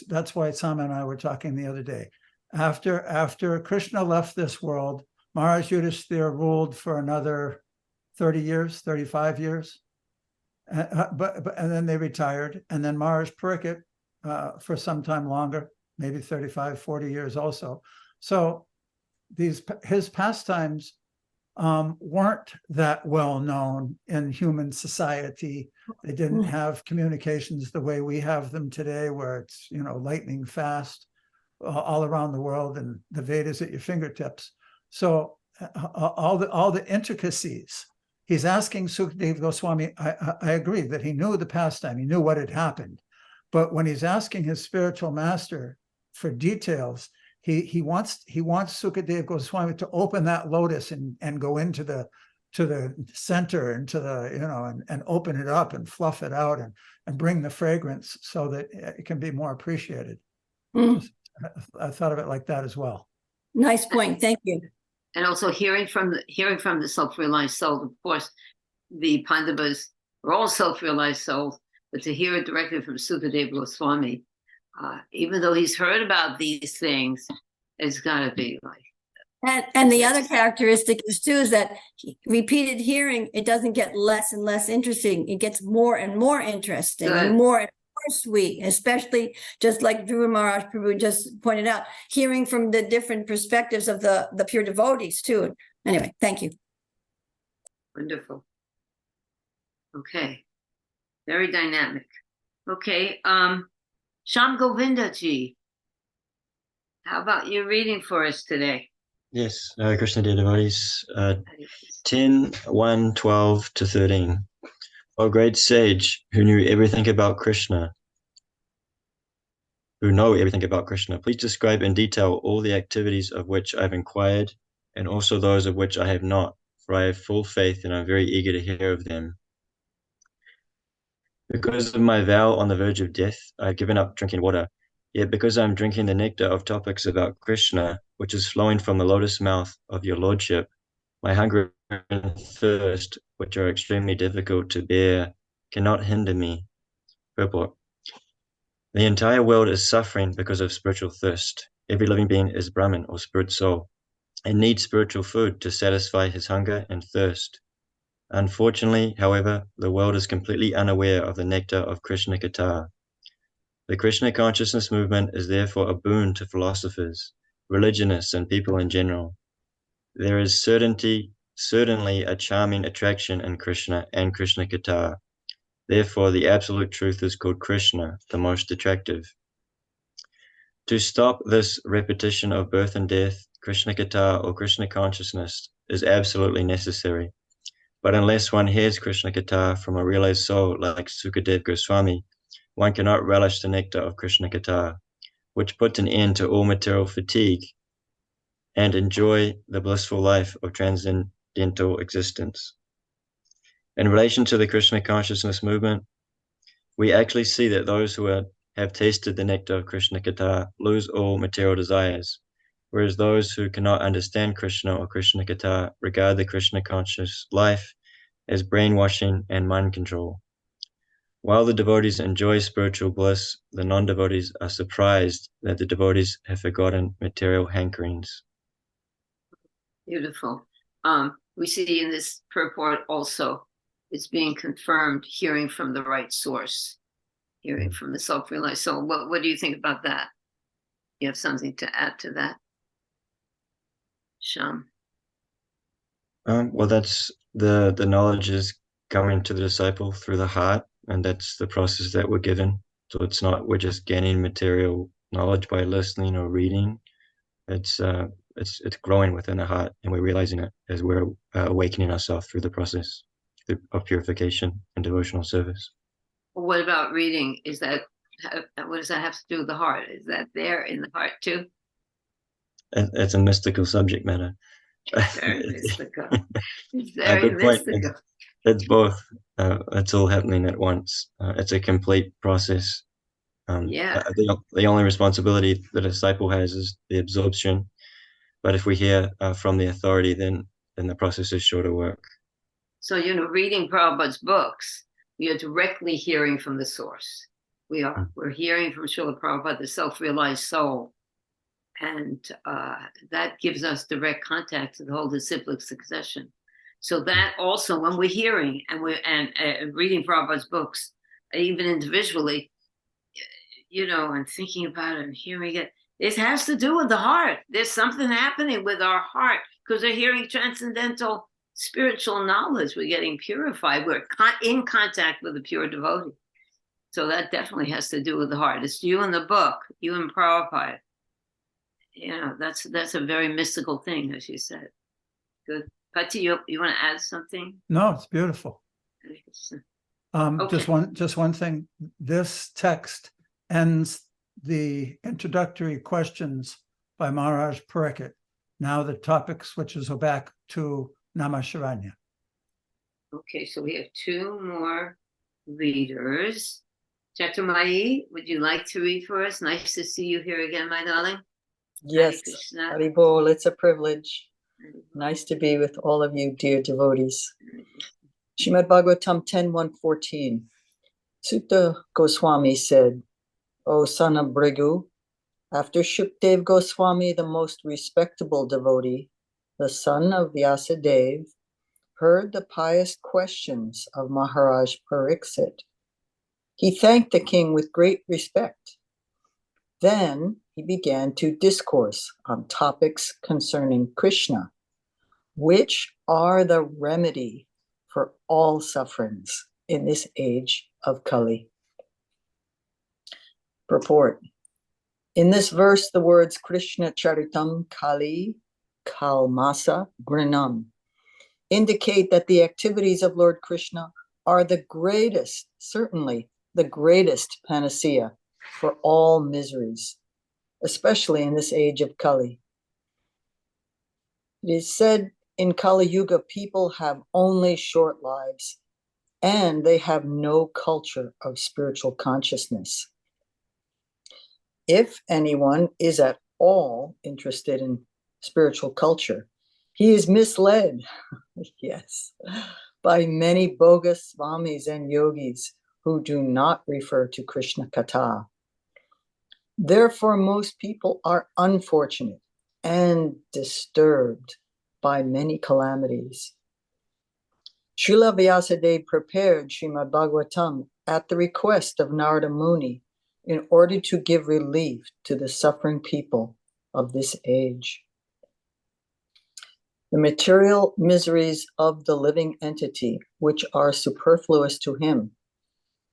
Speaker 1: That's why Sama and I were talking the other day. After Krishna left this world, Maharaj Yudhishthira ruled for another 30 years, 35 years. And then they retired. And then Maharaj Parikit for some time longer, maybe 35, 40 years also. So his pastimes weren't that well known in human society. They didn't have communications the way we have them today, where it's, lightning fast all around the world and the Vedas at your fingertips. So all the intricacies. He's asking Sukadeva Goswami, I agree that he knew the pastime, he knew what had happened. But when he's asking his spiritual master for details, he wants Sukadeva Goswami to open that lotus and go into the center, into the, and open it up and fluff it out and bring the fragrance so that it can be more appreciated. I thought of it like that as well.
Speaker 12: Nice point. Thank you.
Speaker 2: And also hearing from the self-realized soul. Of course, the Pandavas were all self-realized souls, but to hear it directly from Sukadeva Goswami, even though he's heard about these things, it's got to be like.
Speaker 12: And the other characteristic is too is that repeated hearing, it doesn't get less and less interesting. It gets more and more interesting and more sweet, especially just like Dhruva Maharaj Prabhu just pointed out, hearing from the different perspectives of the pure devotees too. Anyway, thank you.
Speaker 2: Wonderful. Okay. Very dynamic. Okay. Sham Govinda ji, how about you reading for us today?
Speaker 11: Yes, Krishna dear devotees, 10, 1, 12 to 13. O great sage who knew everything about Krishna, please describe in detail all the activities of which I have inquired and also those of which I have not, for I have full faith and I'm very eager to hear of them. Because of my vow on the verge of death, I have given up drinking water. Yet because I am drinking the nectar of topics about Krishna, which is flowing from the lotus mouth of your lordship, my hunger and thirst, which are extremely difficult to bear, cannot hinder me. Purport. The entire world is suffering because of spiritual thirst. Every living being is Brahman or spirit soul and needs spiritual food to satisfy his hunger and thirst. Unfortunately, however, the world is completely unaware of the nectar of Krishna Katha. The Krishna consciousness movement is therefore a boon to philosophers, religionists, and people in general. There is certainly a charming attraction in Krishna and Krishna Katha. Therefore, the absolute truth is called Krishna, the most attractive. To stop this repetition of birth and death, Krishna Katha or Krishna consciousness is absolutely necessary. But unless one hears Krishna Katha from a realized soul like Sukadeva Goswami, one cannot relish the nectar of Krishna Katha, which puts an end to all material fatigue and enjoy the blissful life of transcendental existence. In relation to the Krishna consciousness movement, we actually see that those who have tasted the nectar of Krishna Katha lose all material desires, whereas those who cannot understand Krishna or Krishna Katha regard the Krishna conscious life as brainwashing and mind control. While the devotees enjoy spiritual bliss, the non-devotees are surprised that the devotees have forgotten material hankerings.
Speaker 2: Beautiful. We see in this purport also, it's being confirmed, hearing from the right source, hearing from the self-realized soul. What do you think about that? You have something to add to that, Sham?
Speaker 11: Well, that's the knowledge is coming to the disciple through the heart, and that's the process that we're given. So it's not we're just gaining material knowledge by listening or reading. It's growing within the heart, and we're realizing it as we're awakening ourselves through the process of purification and devotional service.
Speaker 2: What about reading? Is that what does that have to do with the heart? Is that there in the heart too?
Speaker 11: It's a mystical subject matter.
Speaker 2: Very mystical. It's very
Speaker 11: Good point.
Speaker 2: mystical.
Speaker 11: It's both. It's all happening at once. It's a complete process.
Speaker 2: Yeah.
Speaker 11: The only responsibility the disciple has is the absorption. But if we hear from the authority, then the process is sure to work.
Speaker 2: So, reading Prabhupada's books, we are directly hearing from the source. We're hearing from Srila Prabhupada, the self-realized soul. And that gives us direct contact to the whole disciplic succession. So that also, when we're hearing and reading Prabhupada's books, even individually, and thinking about it and hearing it, it has to do with the heart. There's something happening with our heart because we're hearing transcendental spiritual knowledge. We're getting purified. We're in contact with a pure devotee. So that definitely has to do with the heart. It's you in the book, you and Prabhupada. That's a very mystical thing, as you said. Good. Pati, you want to add something?
Speaker 1: No, it's beautiful.
Speaker 2: Okay.
Speaker 1: Just one thing. This text ends the introductory questions by Maharaj Pariksit. Now the topic switches back to Namasharanya.
Speaker 2: Okay, so we have two more readers. Chaturmayi, would you like to read for us? Nice to see you here again, my darling.
Speaker 7: Yes, Haribol, it's a privilege. Nice to be with all of you, dear devotees. Srimad Bhagavatam 10.1.14. Sutta Goswami said, O son of Brigu, after Shukdev Goswami, the most respectable devotee, the son of Vyasadeva, heard the pious questions of Maharaj Pariksit, he thanked the king with great respect. Then he began to discourse on topics concerning Krishna, which are the remedy for all sufferings in this age of Kali. Purport. In this verse, the words Krishna Charitam Kali Kalmasa Grinam indicate that the activities of Lord Krishna are the greatest, certainly the greatest panacea for all miseries, especially in this age of Kali. It is said in Kali Yuga, people have only short lives and they have no culture of spiritual consciousness. If anyone is at all interested in spiritual culture, he is misled, yes, by many bogus swamis and yogis who do not refer to Krishna Katha. Therefore, most people are unfortunate and disturbed by many calamities. Srila Vyasadeva prepared Srimad Bhagavatam at the request of Narada Muni in order to give relief to the suffering people of this age. The material miseries of the living entity, which are superfluous to him,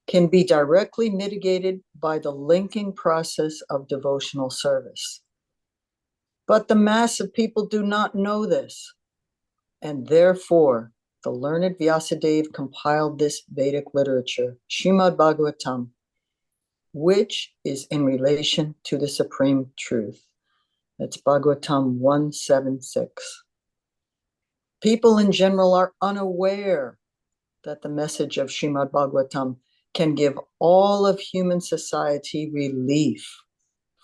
Speaker 7: can be directly mitigated by the linking process of devotional service. But the mass of people do not know this, and therefore the learned Vyasadeva compiled this Vedic literature, Srimad Bhagavatam, which is in relation to the supreme truth. That's Bhagavatam 176. People in general are unaware that the message of Srimad Bhagavatam can give all of human society relief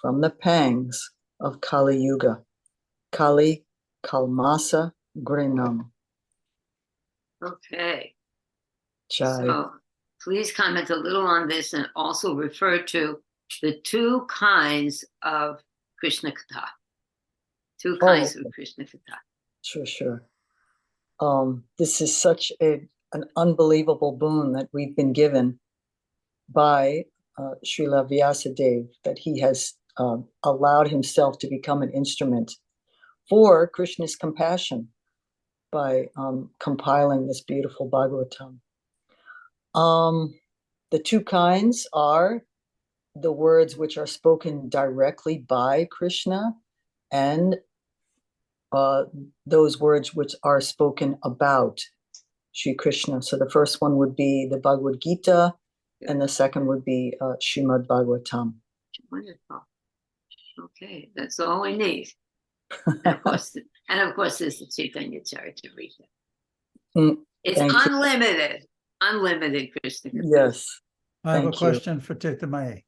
Speaker 7: from the pangs of Kali Yuga, Kali Kalmasa Grinam.
Speaker 2: Okay.
Speaker 7: Jai.
Speaker 2: So please comment a little on this and also refer to the two kinds of Krishna Katha. Two kinds of Krishna Katha.
Speaker 7: Sure. This is such an unbelievable boon that we've been given by Srila Vyasadeva, that he has allowed himself to become an instrument for Krishna's compassion by compiling this beautiful Bhagavatam. The two kinds are the words which are spoken directly by Krishna and those words which are spoken about Sri Krishna. So the first one would be the Bhagavad Gita, and the second would be Srimad Bhagavatam.
Speaker 2: Wonderful. Okay, that's all we need. And of course, there's the Chaitanya Charitamrita. It's unlimited. Unlimited Krishna Katha.
Speaker 7: Yes.
Speaker 1: I have a question for Chaitanya.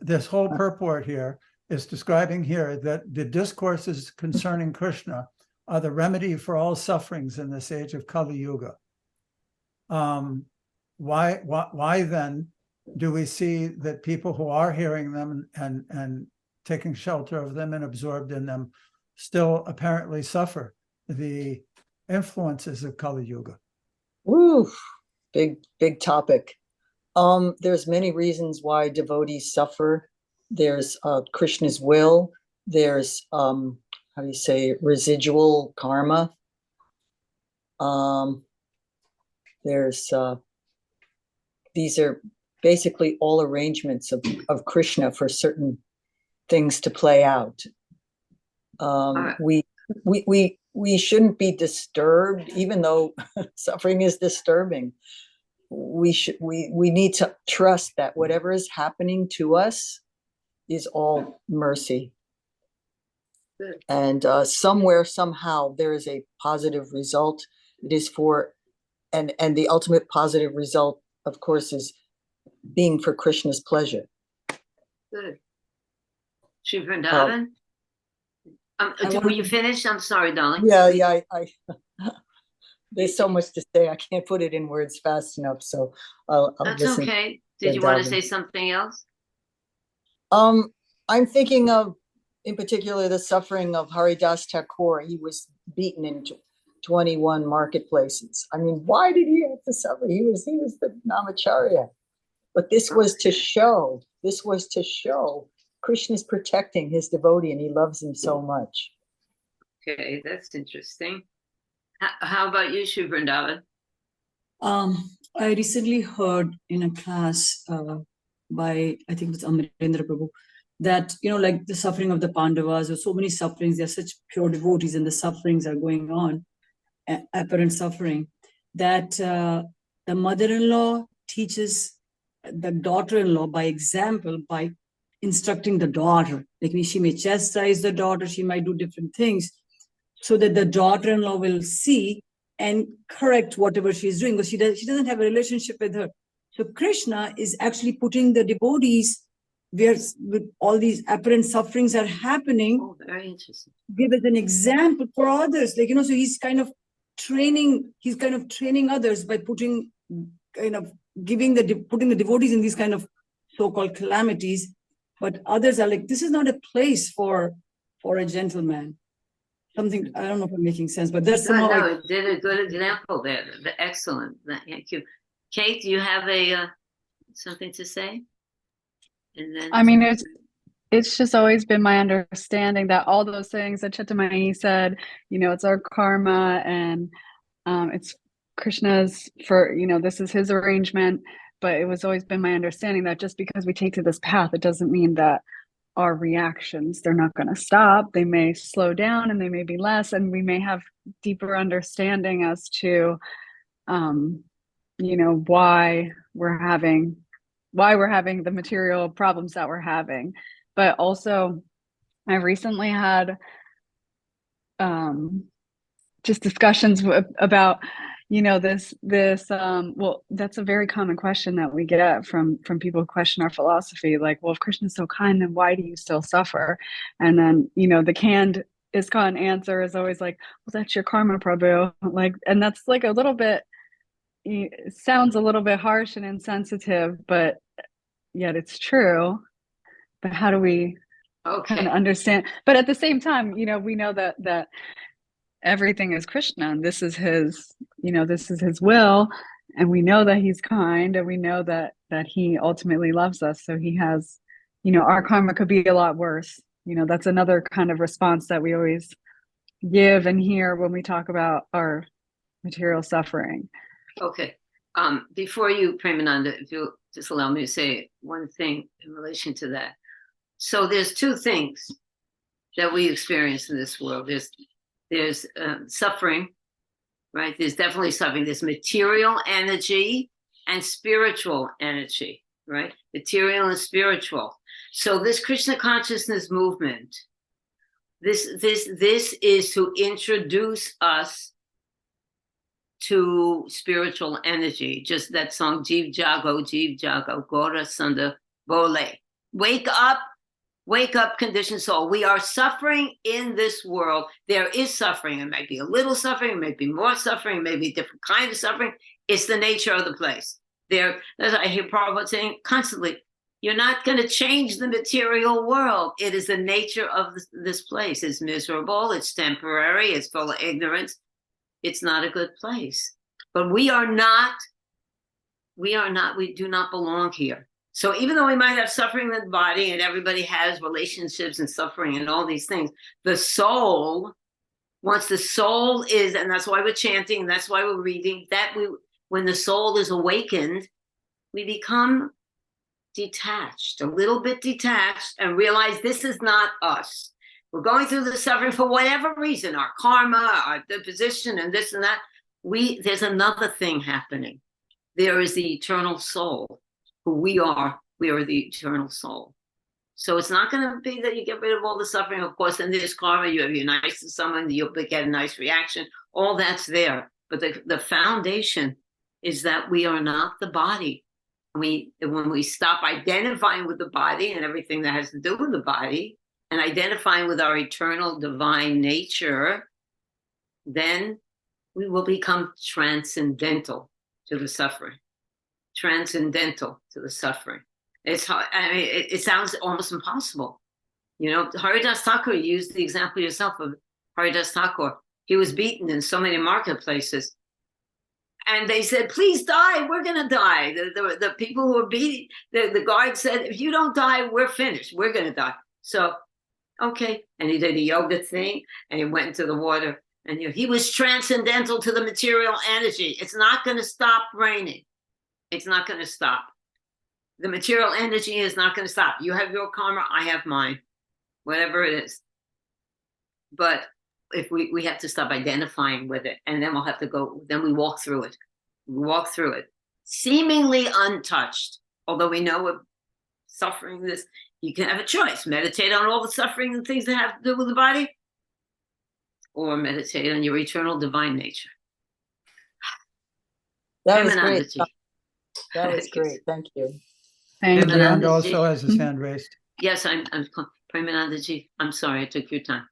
Speaker 1: This whole purport here is describing here that the discourses concerning Krishna are the remedy for all sufferings in this age of Kali Yuga. Why then do we see that people who are hearing them and taking shelter of them and absorbed in them still apparently suffer the influences of Kali Yuga?
Speaker 7: Woo, big topic. There's many reasons why devotees suffer. There's Krishna's will. There's residual karma. There's these are basically all arrangements of Krishna for certain things to play out. We shouldn't be disturbed, even though suffering is disturbing. We need to trust that whatever is happening to us is all mercy.
Speaker 2: Good.
Speaker 7: And somewhere, somehow, there is a positive result. It is for, and the ultimate positive result, of course, is being for Krishna's pleasure.
Speaker 2: Good. Shri Vrindavan? Were you finished? I'm sorry, darling.
Speaker 7: Yeah. I there's so much to say. I can't put it in words fast enough. So I'll
Speaker 2: That's
Speaker 7: listen.
Speaker 2: okay. Did you want to say something else?
Speaker 7: I'm thinking of, in particular, the suffering of Haridas Thakur. He was beaten in 21 marketplaces. I mean, why did he have to suffer? He was the Namacharya. But this was to show Krishna is protecting his devotee and he loves him so much.
Speaker 2: Okay, that's interesting. How about you, Shri Vrindavan?
Speaker 10: I recently heard in a class by, I think it was Amarendra Prabhu, that, like the suffering of the Pandavas, there's so many sufferings, they're such pure devotees and the sufferings are going on, apparent suffering, that the mother-in-law teaches the daughter-in-law by example, by instructing the daughter. Like she may chastise the daughter, she might do different things, so that the daughter-in-law will see and correct whatever she's doing, because she doesn't have a relationship with her. So Krishna is actually putting the devotees where with all these apparent sufferings are happening.
Speaker 2: Oh, very interesting.
Speaker 10: Give as an example for others. So he's kind of training others by putting putting the devotees in these kind of so-called calamities. But others are like, this is not a place for a gentleman. something, I don't know if I'm making sense, but that's
Speaker 2: Good,
Speaker 10: somehow
Speaker 2: no, it did a good example there. Excellent. Thank you. Kate, do you have a something to say? And then
Speaker 9: I mean, it's just always been my understanding that all those things that Chettamai said, it's our karma and it's Krishna's this is his arrangement. But it was always been my understanding that just because we take to this path, it doesn't mean that our reactions, they're not going to stop. They may slow down and they may be less, and we may have deeper understanding as to, why we're having the material problems that we're having. But also, I recently had just discussions about this well, that's a very common question that we get from people who question our philosophy, like, well, if Krishna's so kind, then why do you still suffer? And then the canned ISKCON answer is always like, well, that's your karma, Prabhu. Like, and that's like a little bit, it sounds a little bit harsh and insensitive, but yet it's true. But how do we kind of understand? But at the same time, we know that everything is Krishna, and this is his will, and we know that he's kind, and we know that he ultimately loves us. So he has, our karma could be a lot worse. That's another kind of response that we always give and hear when we talk about our material suffering.
Speaker 2: Okay. Before you, Premananda, if you'll just allow me to say one thing in relation to that. So there's two things that we experience in this world. There's suffering, right? There's definitely suffering. There's material energy and spiritual energy, right? Material and spiritual. So this Krishna consciousness movement, this is to introduce us to spiritual energy. Just that song, Jeev Jago, Gora Sunda Bole. Wake up, conditioned soul. We are suffering in this world. There is suffering. It might be a little suffering, it might be more suffering, it may be a different kind of suffering. It's the nature of the place. I hear Prabhupada saying constantly, you're not going to change the material world. It is the nature of this place. It's miserable, it's temporary, it's full of ignorance. It's not a good place. But we do not belong here. So even though we might have suffering in the body, and everybody has relationships and suffering and all these things, the soul, once the soul is, and that's why we're chanting, and that's why we're reading, when the soul is awakened, we become detached, a little bit detached, and realize this is not us. We're going through the suffering for whatever reason, our karma, our position, and this and that. There's another thing happening. There is the eternal soul. Who we are the eternal soul. So it's not going to be that you get rid of all the suffering. Of course, and there's karma. You're nice to someone, you'll get a nice reaction. All that's there. But the foundation is that we are not the body. When we stop identifying with the body and everything that has to do with the body, and identifying with our eternal divine nature, then we will become transcendental to the suffering. Transcendental to the suffering. It's hard. I mean, it sounds almost impossible. Haridas Thakur, you used the example yourself of Haridas Thakur. He was beaten in so many marketplaces. And they said, please die, we're going to die. The people who were beating, the guard said, if you don't die, we're finished. We're going to die. So, okay. And he did a yoga thing, and he went into the water. And he was transcendental to the material energy. It's not going to stop raining. It's not going to stop. The material energy is not going to stop. You have your karma, I have mine, whatever it is. But if we have to stop identifying with it, and then we'll have to go, then we walk through it. We walk through it, seemingly untouched. Although we know we're suffering this, you can have a choice. Meditate on all the suffering and things that have to do with the body, or meditate on your eternal divine nature.
Speaker 7: That was great. That was great. Thank you.
Speaker 1: Thank you. And also has his hand raised.
Speaker 2: Yes, I'm Premanandaji. I'm sorry, I took your time.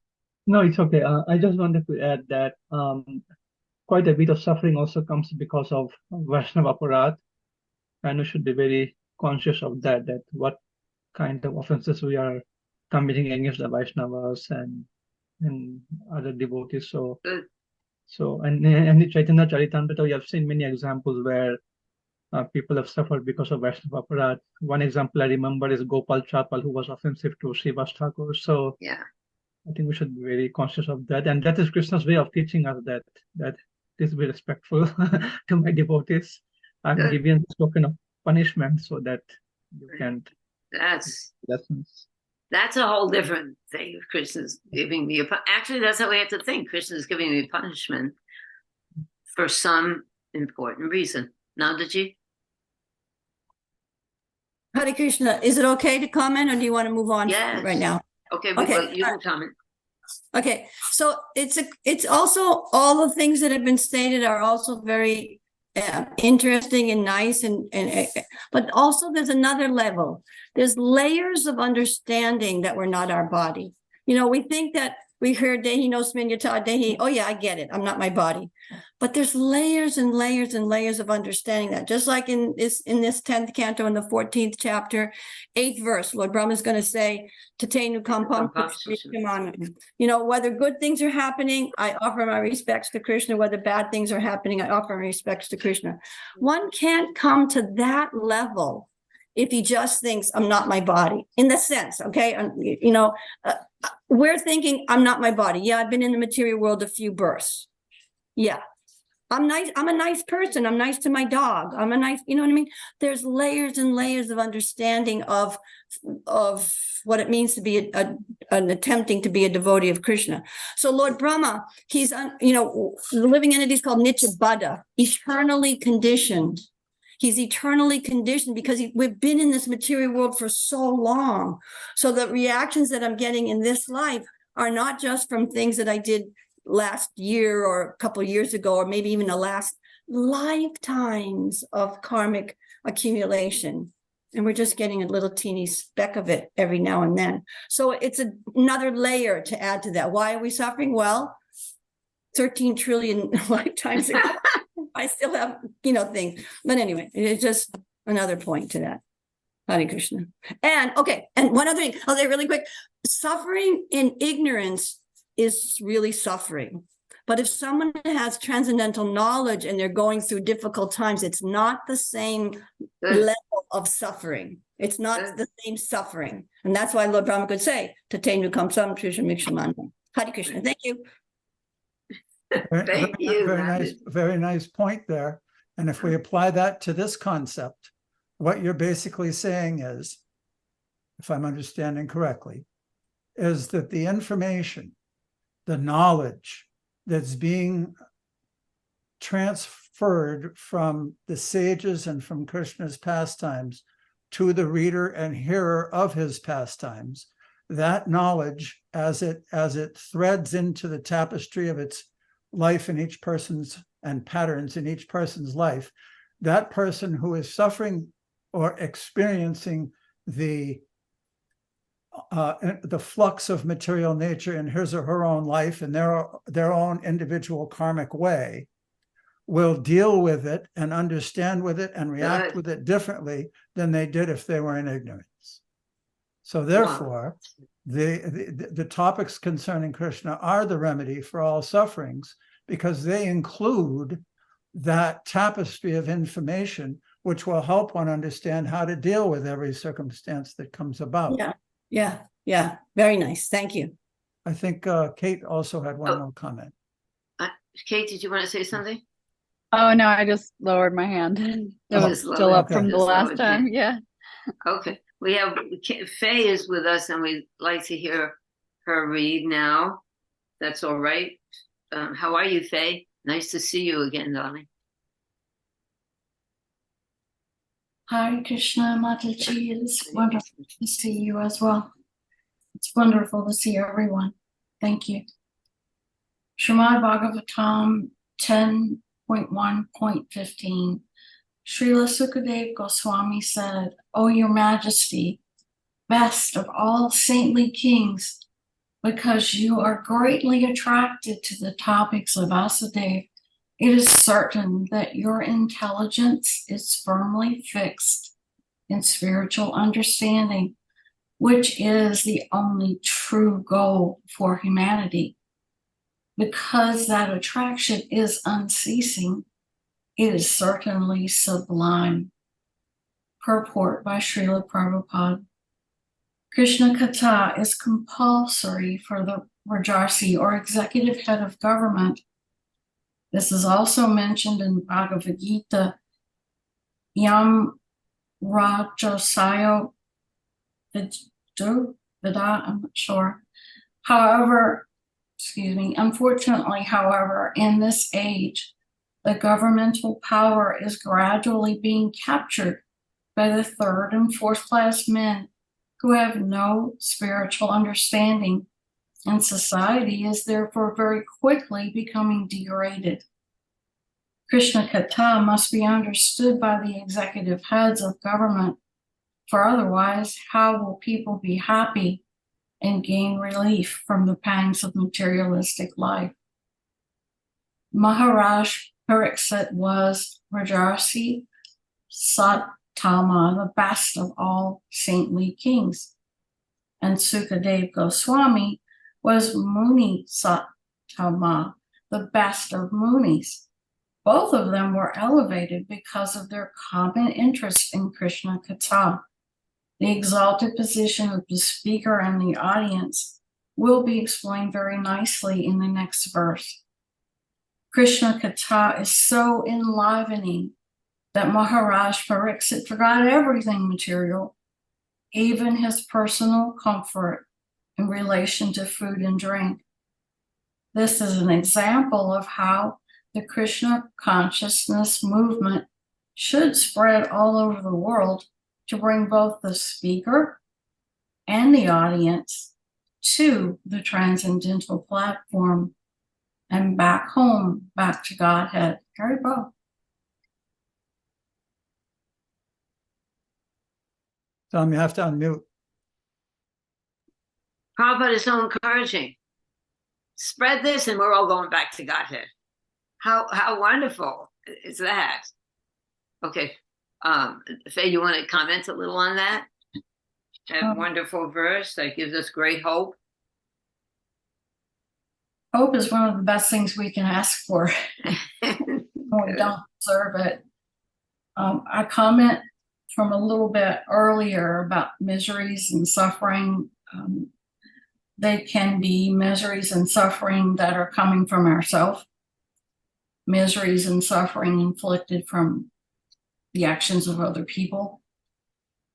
Speaker 3: No, it's okay. I just wanted to add that quite a bit of suffering also comes because of Vaishnava aparat, and we should be very conscious of that what kind of offenses we are committing against the Vaishnavas, and and other devotees. So,
Speaker 2: Good.
Speaker 3: and in the Chaitanya Charitamrita, we have seen many examples where people have suffered because of Vaishnava aparat. One example I remember is Gopal Chapal, who was offensive to Srivas Thakur. So
Speaker 2: Yeah.
Speaker 3: I think we should be very conscious of that. And that is Krishna's way of teaching us that please be respectful to my devotees. I'm
Speaker 2: Good.
Speaker 3: giving this token of punishment so that you can't
Speaker 2: That's
Speaker 3: lessons.
Speaker 2: That's a whole different thing. Krishna's giving me actually, that's how we have to think. Krishna's giving me punishment for some important reason. Nandaji?
Speaker 12: Hare Krishna, is it okay to comment or do you want to move on
Speaker 2: Yes.
Speaker 12: right now?
Speaker 2: Okay,
Speaker 12: Okay.
Speaker 2: you can comment.
Speaker 12: Okay, so it's also all the things that have been stated are also very interesting and nice and but also there's another level. There's layers of understanding that we're not our body. You know, we think that we heard Dehi no Sminyata Dehi. Oh yeah, I get it. I'm not my body. But there's layers and layers and layers of understanding that. Just like in this 10th canto in the 14th chapter, 8th verse, Lord Brahma is going to say, Tatenu kampam, you know, whether good things are happening, I offer my respects to Krishna. Whether bad things are happening, I offer my respects to Krishna. One can't come to that level if he just thinks I'm not my body, in the sense, okay, you know, we're thinking I'm not my body. Yeah, I've been in the material world a few births. Yeah, I'm nice. I'm a nice person. I'm nice to my dog. I'm a nice, you know what I mean? There's layers and layers of understanding of what it means to be an attempting to be a devotee of Krishna. So Lord Brahma, he's, you know, the living entity is called Nityabada, eternally conditioned. He's eternally conditioned because we've been in this material world for so long. So the reactions that I'm getting in this life are not just from things that I did last year or a couple of years ago, or maybe even the last lifetimes of karmic accumulation. And we're just getting a little teeny speck of it every now and then. So it's another layer to add to that. Why are we suffering? Well, 13 trillion lifetimes ago. I still have, you know, things. But anyway, it's just another point to that. Hare Krishna. And okay, and one other thing, I'll say really quick. Suffering in ignorance is really suffering. But if someone has transcendental knowledge and they're going through difficult times, it's not the same level of suffering. It's not the same suffering. And that's why Lord Brahma could say, Tatenu kamsam trisha mikshamanda. Hare Krishna. Thank you.
Speaker 2: Thank you.
Speaker 1: Very nice point there. And if we apply that to this concept, what you're basically saying is, if I'm understanding correctly, is that the information, the knowledge that's being transferred from the sages and from Krishna's pastimes to the reader and hearer of his pastimes, that knowledge, as it threads into the tapestry of its life in each person's and patterns in each person's life, that person who is suffering or experiencing the flux of material nature in his or her own life in their own individual karmic way will deal with it and understand with it and react with it differently than they did if they were in ignorance. So therefore, the topics concerning Krishna are the remedy for all sufferings because they include that tapestry of information which will help one understand how to deal with every circumstance that comes about.
Speaker 12: Yeah. Very nice. Thank you.
Speaker 1: I think Kate also had one more comment.
Speaker 2: Kate, did you want to say something?
Speaker 9: Oh, no, I just lowered my hand. It was still up from the last time. Yeah.
Speaker 2: Okay. We have Faye is with us and we'd like to hear her read now. That's all right. How are you, Faye? Nice to see you again, darling.
Speaker 13: Hare Krishna, Mataji. It's wonderful to see you as well. It's wonderful to see everyone. Thank you. Srimad Bhagavatam 10.1.15. Srila Sukadev Goswami said, O your majesty, best of all saintly kings, because you are greatly attracted to the topics of Vasudeva, it is certain that your intelligence is firmly fixed in spiritual understanding, which is the only true goal for humanity. Because that attraction is unceasing, it is certainly sublime. Purport by Srila Prabhupada. Krishna Katha is compulsory for the Rajarsi or executive head of government. This is also mentioned in Bhagavad Gita. Yam Rajasayo Vida, I'm not sure. However, unfortunately, however, in this age, the governmental power is gradually being captured by the third and fourth class men who have no spiritual understanding, and society is therefore very quickly becoming degraded. Krishna Katha must be understood by the executive heads of government, for otherwise, how will people be happy and gain relief from the pangs of materialistic life? Maharaj Pariksit was Rajarsi Sattama, the best of all saintly kings, and Sukadev Goswami was Muni Sattama, the best of Munis. Both of them were elevated because of their common interest in Krishna Katha. The exalted position of the speaker and the audience will be explained very nicely in the next verse. Krishna Katha is so enlivening that Maharaj Pariksit forgot everything material, even his personal comfort in relation to food and drink. This is an example of how the Krishna consciousness movement should spread all over the world to bring both the speaker and the audience to the transcendental platform and back home, back to Godhead. Very well.
Speaker 1: Tom, you have to unmute.
Speaker 2: Prabhupada is so encouraging. Spread this and we're all going back to Godhead. How wonderful is that? Okay. Faye, you want to comment a little on that? That wonderful verse that gives us great hope.
Speaker 13: Hope is one of the best things we can ask for when we don't deserve it. I comment from a little bit earlier about miseries and suffering. They can be miseries and suffering that are coming from ourselves, miseries and suffering inflicted from the actions of other people,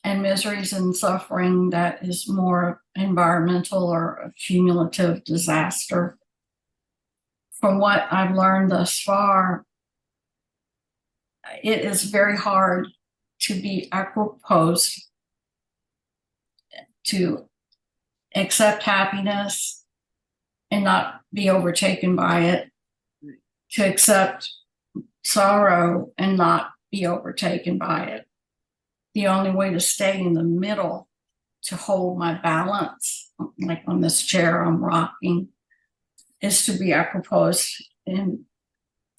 Speaker 13: and miseries and suffering that is more environmental or a cumulative disaster. From what I've learned thus far, it is very hard to be equiposed, to accept happiness and not be overtaken by it, to accept sorrow and not be overtaken by it. The only way to stay in the middle, to hold my balance, like on this chair I'm rocking, is to be equiposed and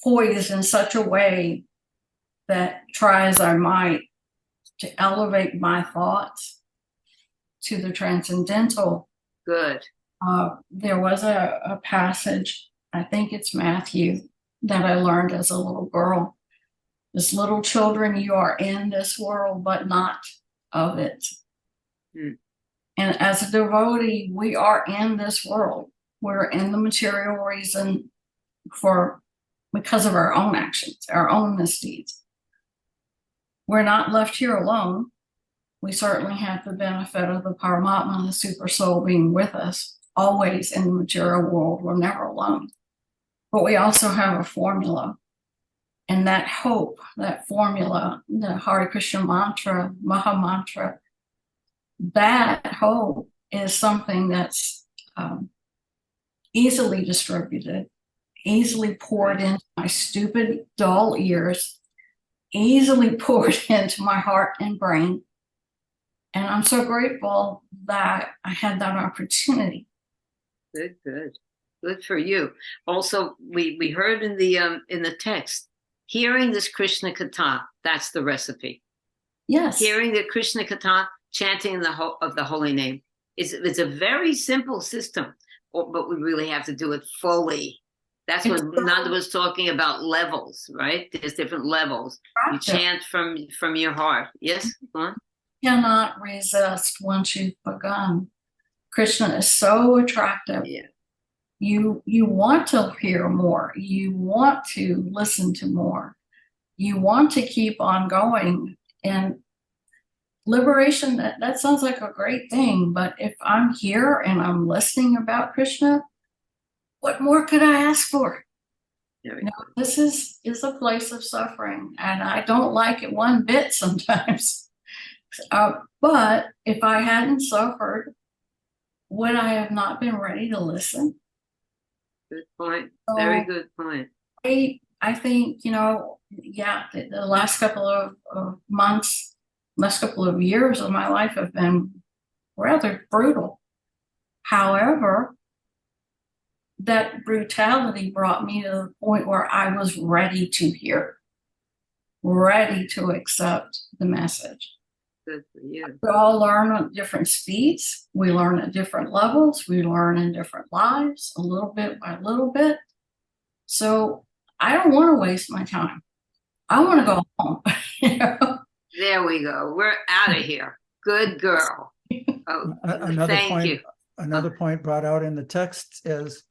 Speaker 13: poised in such a way that, try as I might, to elevate my thoughts to the transcendental.
Speaker 2: Good.
Speaker 13: There was a passage, I think it's Matthew, that I learned as a little girl. As little children, you are in this world, but not of it. And as a devotee, we are in this world. We're in the material reason because of our own actions, our own misdeeds. We're not left here alone. We certainly have the benefit of the Paramatma, the super soul, being with us, always in the material world. We're never alone. But we also have a formula. And that hope, that formula, the Hare Krishna mantra, Maha mantra, that hope is something that's easily distributed, easily poured into my stupid, dull ears, easily poured into my heart and brain. And I'm so grateful that I had that opportunity.
Speaker 2: Good for you. Also, we heard in the text, hearing this Krishna Katha, that's the recipe.
Speaker 13: Yes.
Speaker 2: Hearing the Krishna Katha chanting of the holy name. It's a very simple system, but we really have to do it fully. That's what Nanda was talking about, levels, right? There's different levels. You chant from your heart. Yes, go on.
Speaker 13: Cannot resist once you've begun. Krishna is so attractive.
Speaker 2: Yeah.
Speaker 13: You want to hear more. You want to listen to more. You want to keep on going. And liberation, that sounds like a great thing. But if I'm here and I'm listening about Krishna, what more could I ask for? This is a place of suffering, and I don't like it one bit sometimes. But if I hadn't suffered, would I have not been ready to listen?
Speaker 2: Good point. Very good point.
Speaker 13: I think, the last couple of months, last couple of years of my life have been rather brutal. However, that brutality brought me to the point where I was ready to hear, ready to accept the message.
Speaker 2: Good for you.
Speaker 13: We all learn at different speeds. We learn at different levels. We learn in different lives, a little bit by little bit. So I don't want to waste my time. I want to go home.
Speaker 2: There we go. We're out of here. Good girl. Oh, thank you.
Speaker 1: Another point brought out in the text is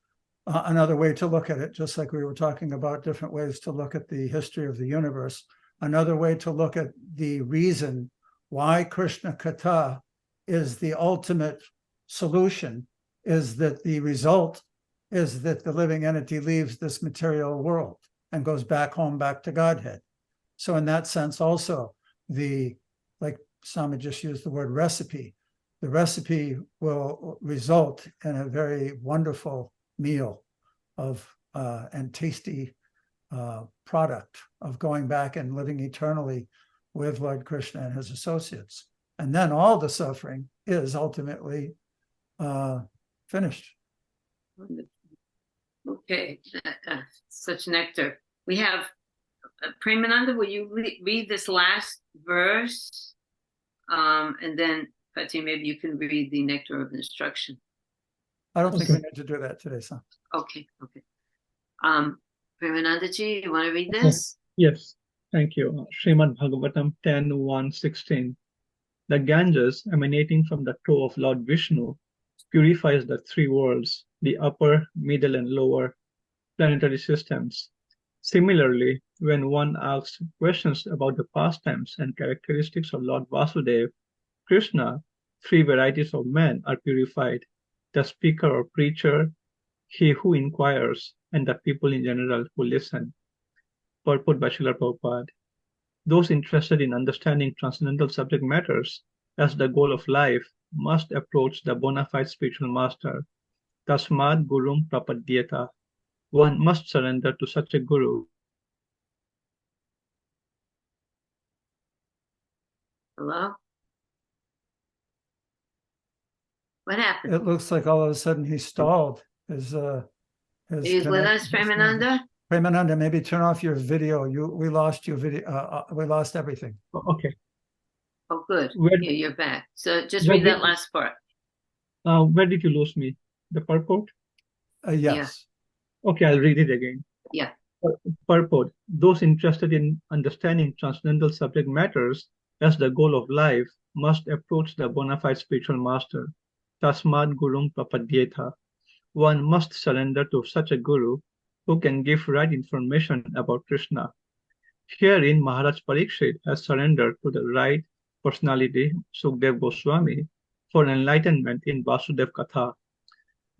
Speaker 1: another way to look at it, just like we were talking about different ways to look at the history of the universe. Another way to look at the reason why Krishna Katha is the ultimate solution is that the result is that the living entity leaves this material world and goes back home, back to Godhead. So in that sense also, like Swami just used the word recipe, the recipe will result in a very wonderful meal of and tasty product of going back and living eternally with Lord Krishna and his associates. And then all the suffering is ultimately finished.
Speaker 2: Okay, such nectar. We have Premananda, will you read this last verse? And then, Pati, maybe you can read the nectar of instruction.
Speaker 1: I don't think we need to do that today, son.
Speaker 2: Okay. Premanandaji, you want to read this?
Speaker 3: Yes, thank you. Srimad Bhagavatam 10:1-16. The Ganges emanating from the toe of Lord Vishnu purifies the three worlds, the upper, middle, and lower planetary systems. Similarly, when one asks questions about the pastimes and characteristics of Lord Vasudeva, Krishna, three varieties of men are purified: the speaker or preacher, he who inquires, and the people in general who listen. Purport by Srila Prabhupada. Those interested in understanding transcendental subject matters as the goal of life must approach the bona fide spiritual master. Tasmad Gurum Prapadyeta. One must surrender to such a guru.
Speaker 2: Hello? What happened?
Speaker 1: It looks like all of a sudden he stalled. He's with
Speaker 2: us, Premananda?
Speaker 1: Premananda, maybe turn off your video. We lost your video. We lost everything.
Speaker 3: Okay.
Speaker 2: Oh, good. Yeah, you're back. So just
Speaker 3: Where
Speaker 2: read that last part.
Speaker 3: Where did you lose me? The purport?
Speaker 1: Yes.
Speaker 3: Okay, I'll read it again.
Speaker 2: Yeah.
Speaker 3: Purport. Those interested in understanding transcendental subject matters as the goal of life must approach the bona fide spiritual master. Tasmad Gurum Prapadyeta. One must surrender to such a guru who can give right information about Krishna. Herein, Maharaj Parikshit has surrendered to the right personality, Sukdev Goswami, for enlightenment in Vasudeva Katha.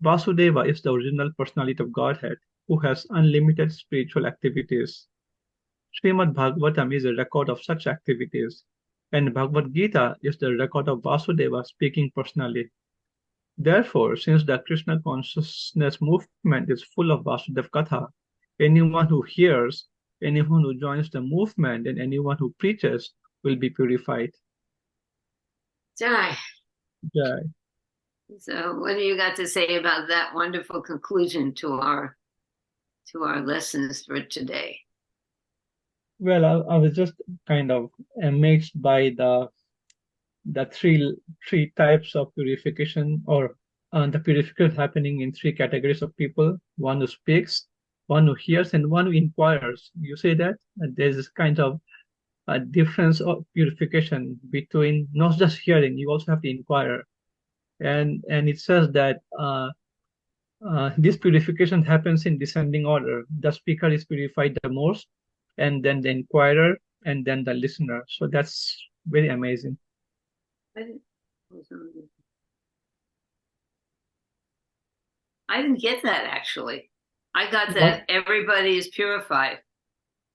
Speaker 3: Vasudeva is the original personality of Godhead who has unlimited spiritual activities. Srimad Bhagavatam is a record of such activities, and Bhagavad Gita is the record of Vasudeva speaking personally. Therefore, since the Krishna consciousness movement is full of Vasudeva Katha, anyone who hears, anyone who joins the movement, and anyone who preaches will be purified.
Speaker 2: Jai.
Speaker 3: Jai.
Speaker 2: So what do you got to say about that wonderful conclusion to our lessons for today?
Speaker 3: Well, I was just kind of amazed by the the three types of purification, or the purification happening in three categories of people: one who speaks, one who hears, and one who inquires. You say that there's this kind of a difference of purification between not just hearing, you also have to inquire. And it says that this purification happens in descending order. The speaker is purified the most, and then the inquirer, and then the listener. So that's very amazing.
Speaker 2: I didn't get that actually. I got that everybody is purified.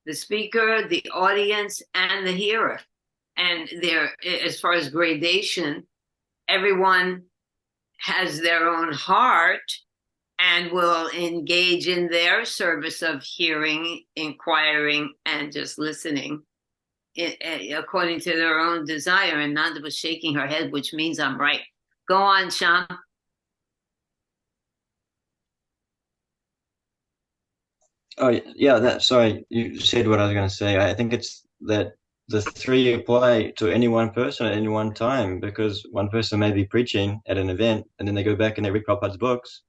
Speaker 2: The speaker, the audience, and the hearer. And there, as far as gradation, everyone has their own heart and will engage in their service of hearing, inquiring, and just listening according to their own desire. And Nanda was shaking her head, which means I'm right. Go on, Sham.
Speaker 11: Oh, yeah, sorry, you said what I was going to say. I think it's that the three apply to any one person at any one time, because one person may be preaching at an event and then they go back and they read Prabhupada's books,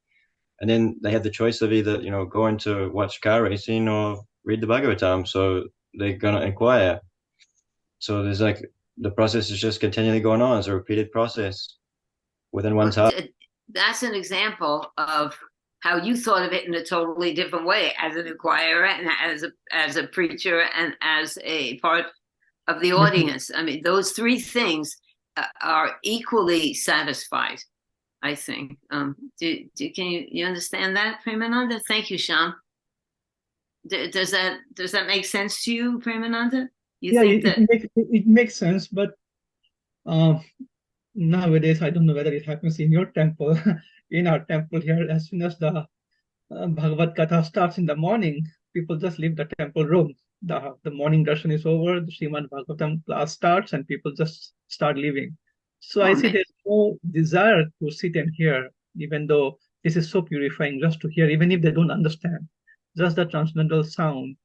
Speaker 11: and then they have the choice of either, going to watch car racing or read the Bhagavatam. So they're going to inquire. So there's the process is just continually going on. It's a repeated process within one's heart.
Speaker 2: That's an example of how you thought of it in a totally different way, as an inquirer and as a preacher and as a part of the audience. I mean, those three things are equally satisfied, I think. Can you understand that, Premananda? Thank you, Sham. Does that make sense to you, Premananda?
Speaker 3: It makes sense, but nowadays I don't know whether it happens in your temple. In our temple here, as soon as the Bhagavad Gita starts in the morning, people just leave the temple room. The morning darshan is over, the Srimad Bhagavatam class starts, and people just start leaving. So I see there's no desire to sit and hear, even though this is so purifying just to hear, even if they don't understand. Just the transcendental sound,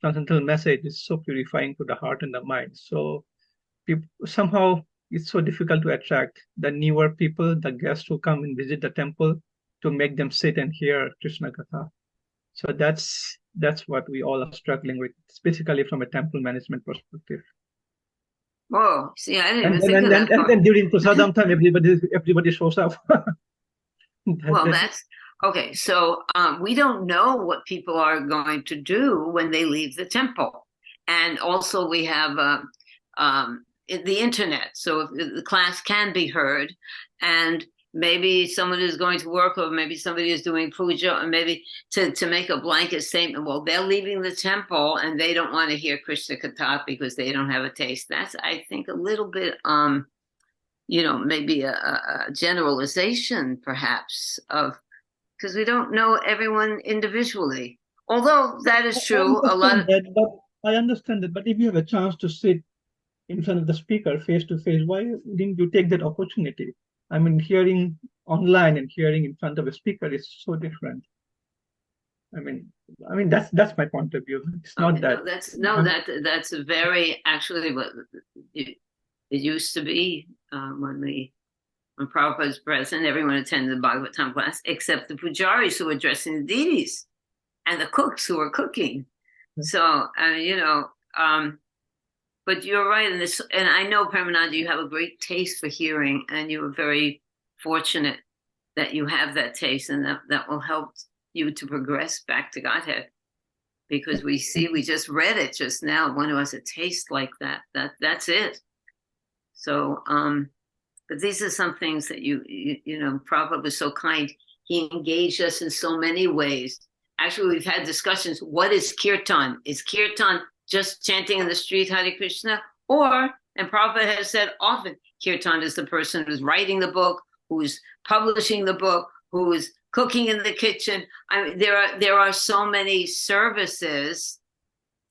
Speaker 3: transcendental message is so purifying to the heart and the mind. So people, somehow it's so difficult to attract the newer people, the guests who come and visit the temple, to make them sit and hear Krishna Katha. So that's what we all are struggling with, basically from a temple management perspective.
Speaker 2: Oh, see, I didn't even think of that.
Speaker 3: And then during Prasadam time, everybody shows up.
Speaker 2: Well, that's okay. So we don't know what people are going to do when they leave the temple, and also we have the internet, so the class can be heard, and maybe someone is going to work, or maybe somebody is doing puja, or maybe to make a blanket statement, well, they're leaving the temple and they don't want to hear Krishna Katha because they don't have a taste. That's, I think, a little bit, maybe a generalization, perhaps, of, because we don't know everyone individually. Although that is true,
Speaker 3: I understand that, but if you have a chance to sit in front of the speaker face to face, why didn't you take that opportunity? I mean, hearing online and hearing in front of a speaker is so different. I mean, that's my point of view. It's not that.
Speaker 2: That's a very, actually, what it used to be when Prabhupada was present. Everyone attended the Bhagavatam class except the pujaris who were addressing the deities and the cooks who were cooking. So, but you're right in this, and I know, Premananda, you have a great taste for hearing, and you are very fortunate that you have that taste, and that will help you to progress back to Godhead. Because we just read it just now. One who has a taste like that's it. So, but these are some things that Prabhupada was so kind. He engaged us in so many ways. Actually, we've had discussions. What is kirtan? Is kirtan just chanting in the street Hare Krishna? And Prabhupada has said often, kirtan is the person who's writing the book, who's publishing the book, who's cooking in the kitchen. I mean, there are so many services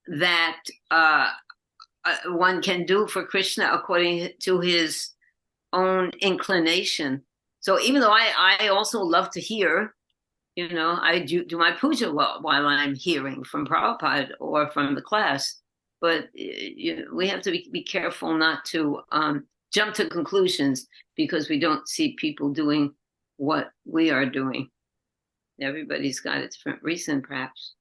Speaker 2: that one can do for Krishna according to his own inclination. So even though I also love to hear, I do my puja while I'm hearing from Prabhupada or from the class, but we have to be careful not to jump to conclusions because we don't see people doing what we are doing. Everybody's got a different reason, perhaps.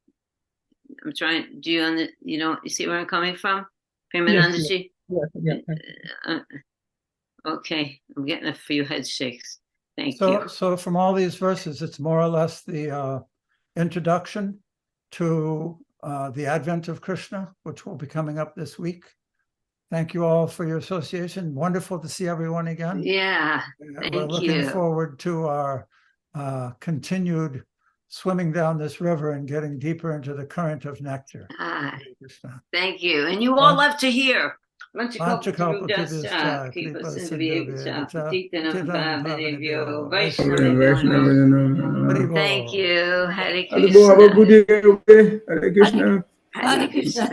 Speaker 2: I'm trying. Do you you see where I'm coming from? Premanandaji?
Speaker 3: Yes.
Speaker 2: Okay, I'm getting a few head shakes. Thank
Speaker 1: So,
Speaker 2: you.
Speaker 1: so from all these verses, it's more or less the introduction to the advent of Krishna, which will be coming up this week. Thank you all for your association. Wonderful to see everyone again.
Speaker 2: Yeah,
Speaker 1: We're
Speaker 2: thank
Speaker 1: looking
Speaker 2: you.
Speaker 1: forward to our continued swimming down this river and getting deeper into the current of nectar.
Speaker 2: Ah,
Speaker 1: Krishna.
Speaker 2: thank you. And you all love to hear.
Speaker 1: Panchakalpatarubhyascha,
Speaker 2: Keep us in the
Speaker 1: Kripasindavyeva cha, Patitanam Pavanebhyo,
Speaker 6: Vaishnava.
Speaker 1: Haribo.
Speaker 2: Thank you. Hare
Speaker 6: Have a good
Speaker 2: Krishna.
Speaker 6: day. Hare Krishna.
Speaker 2: Hare Krishna.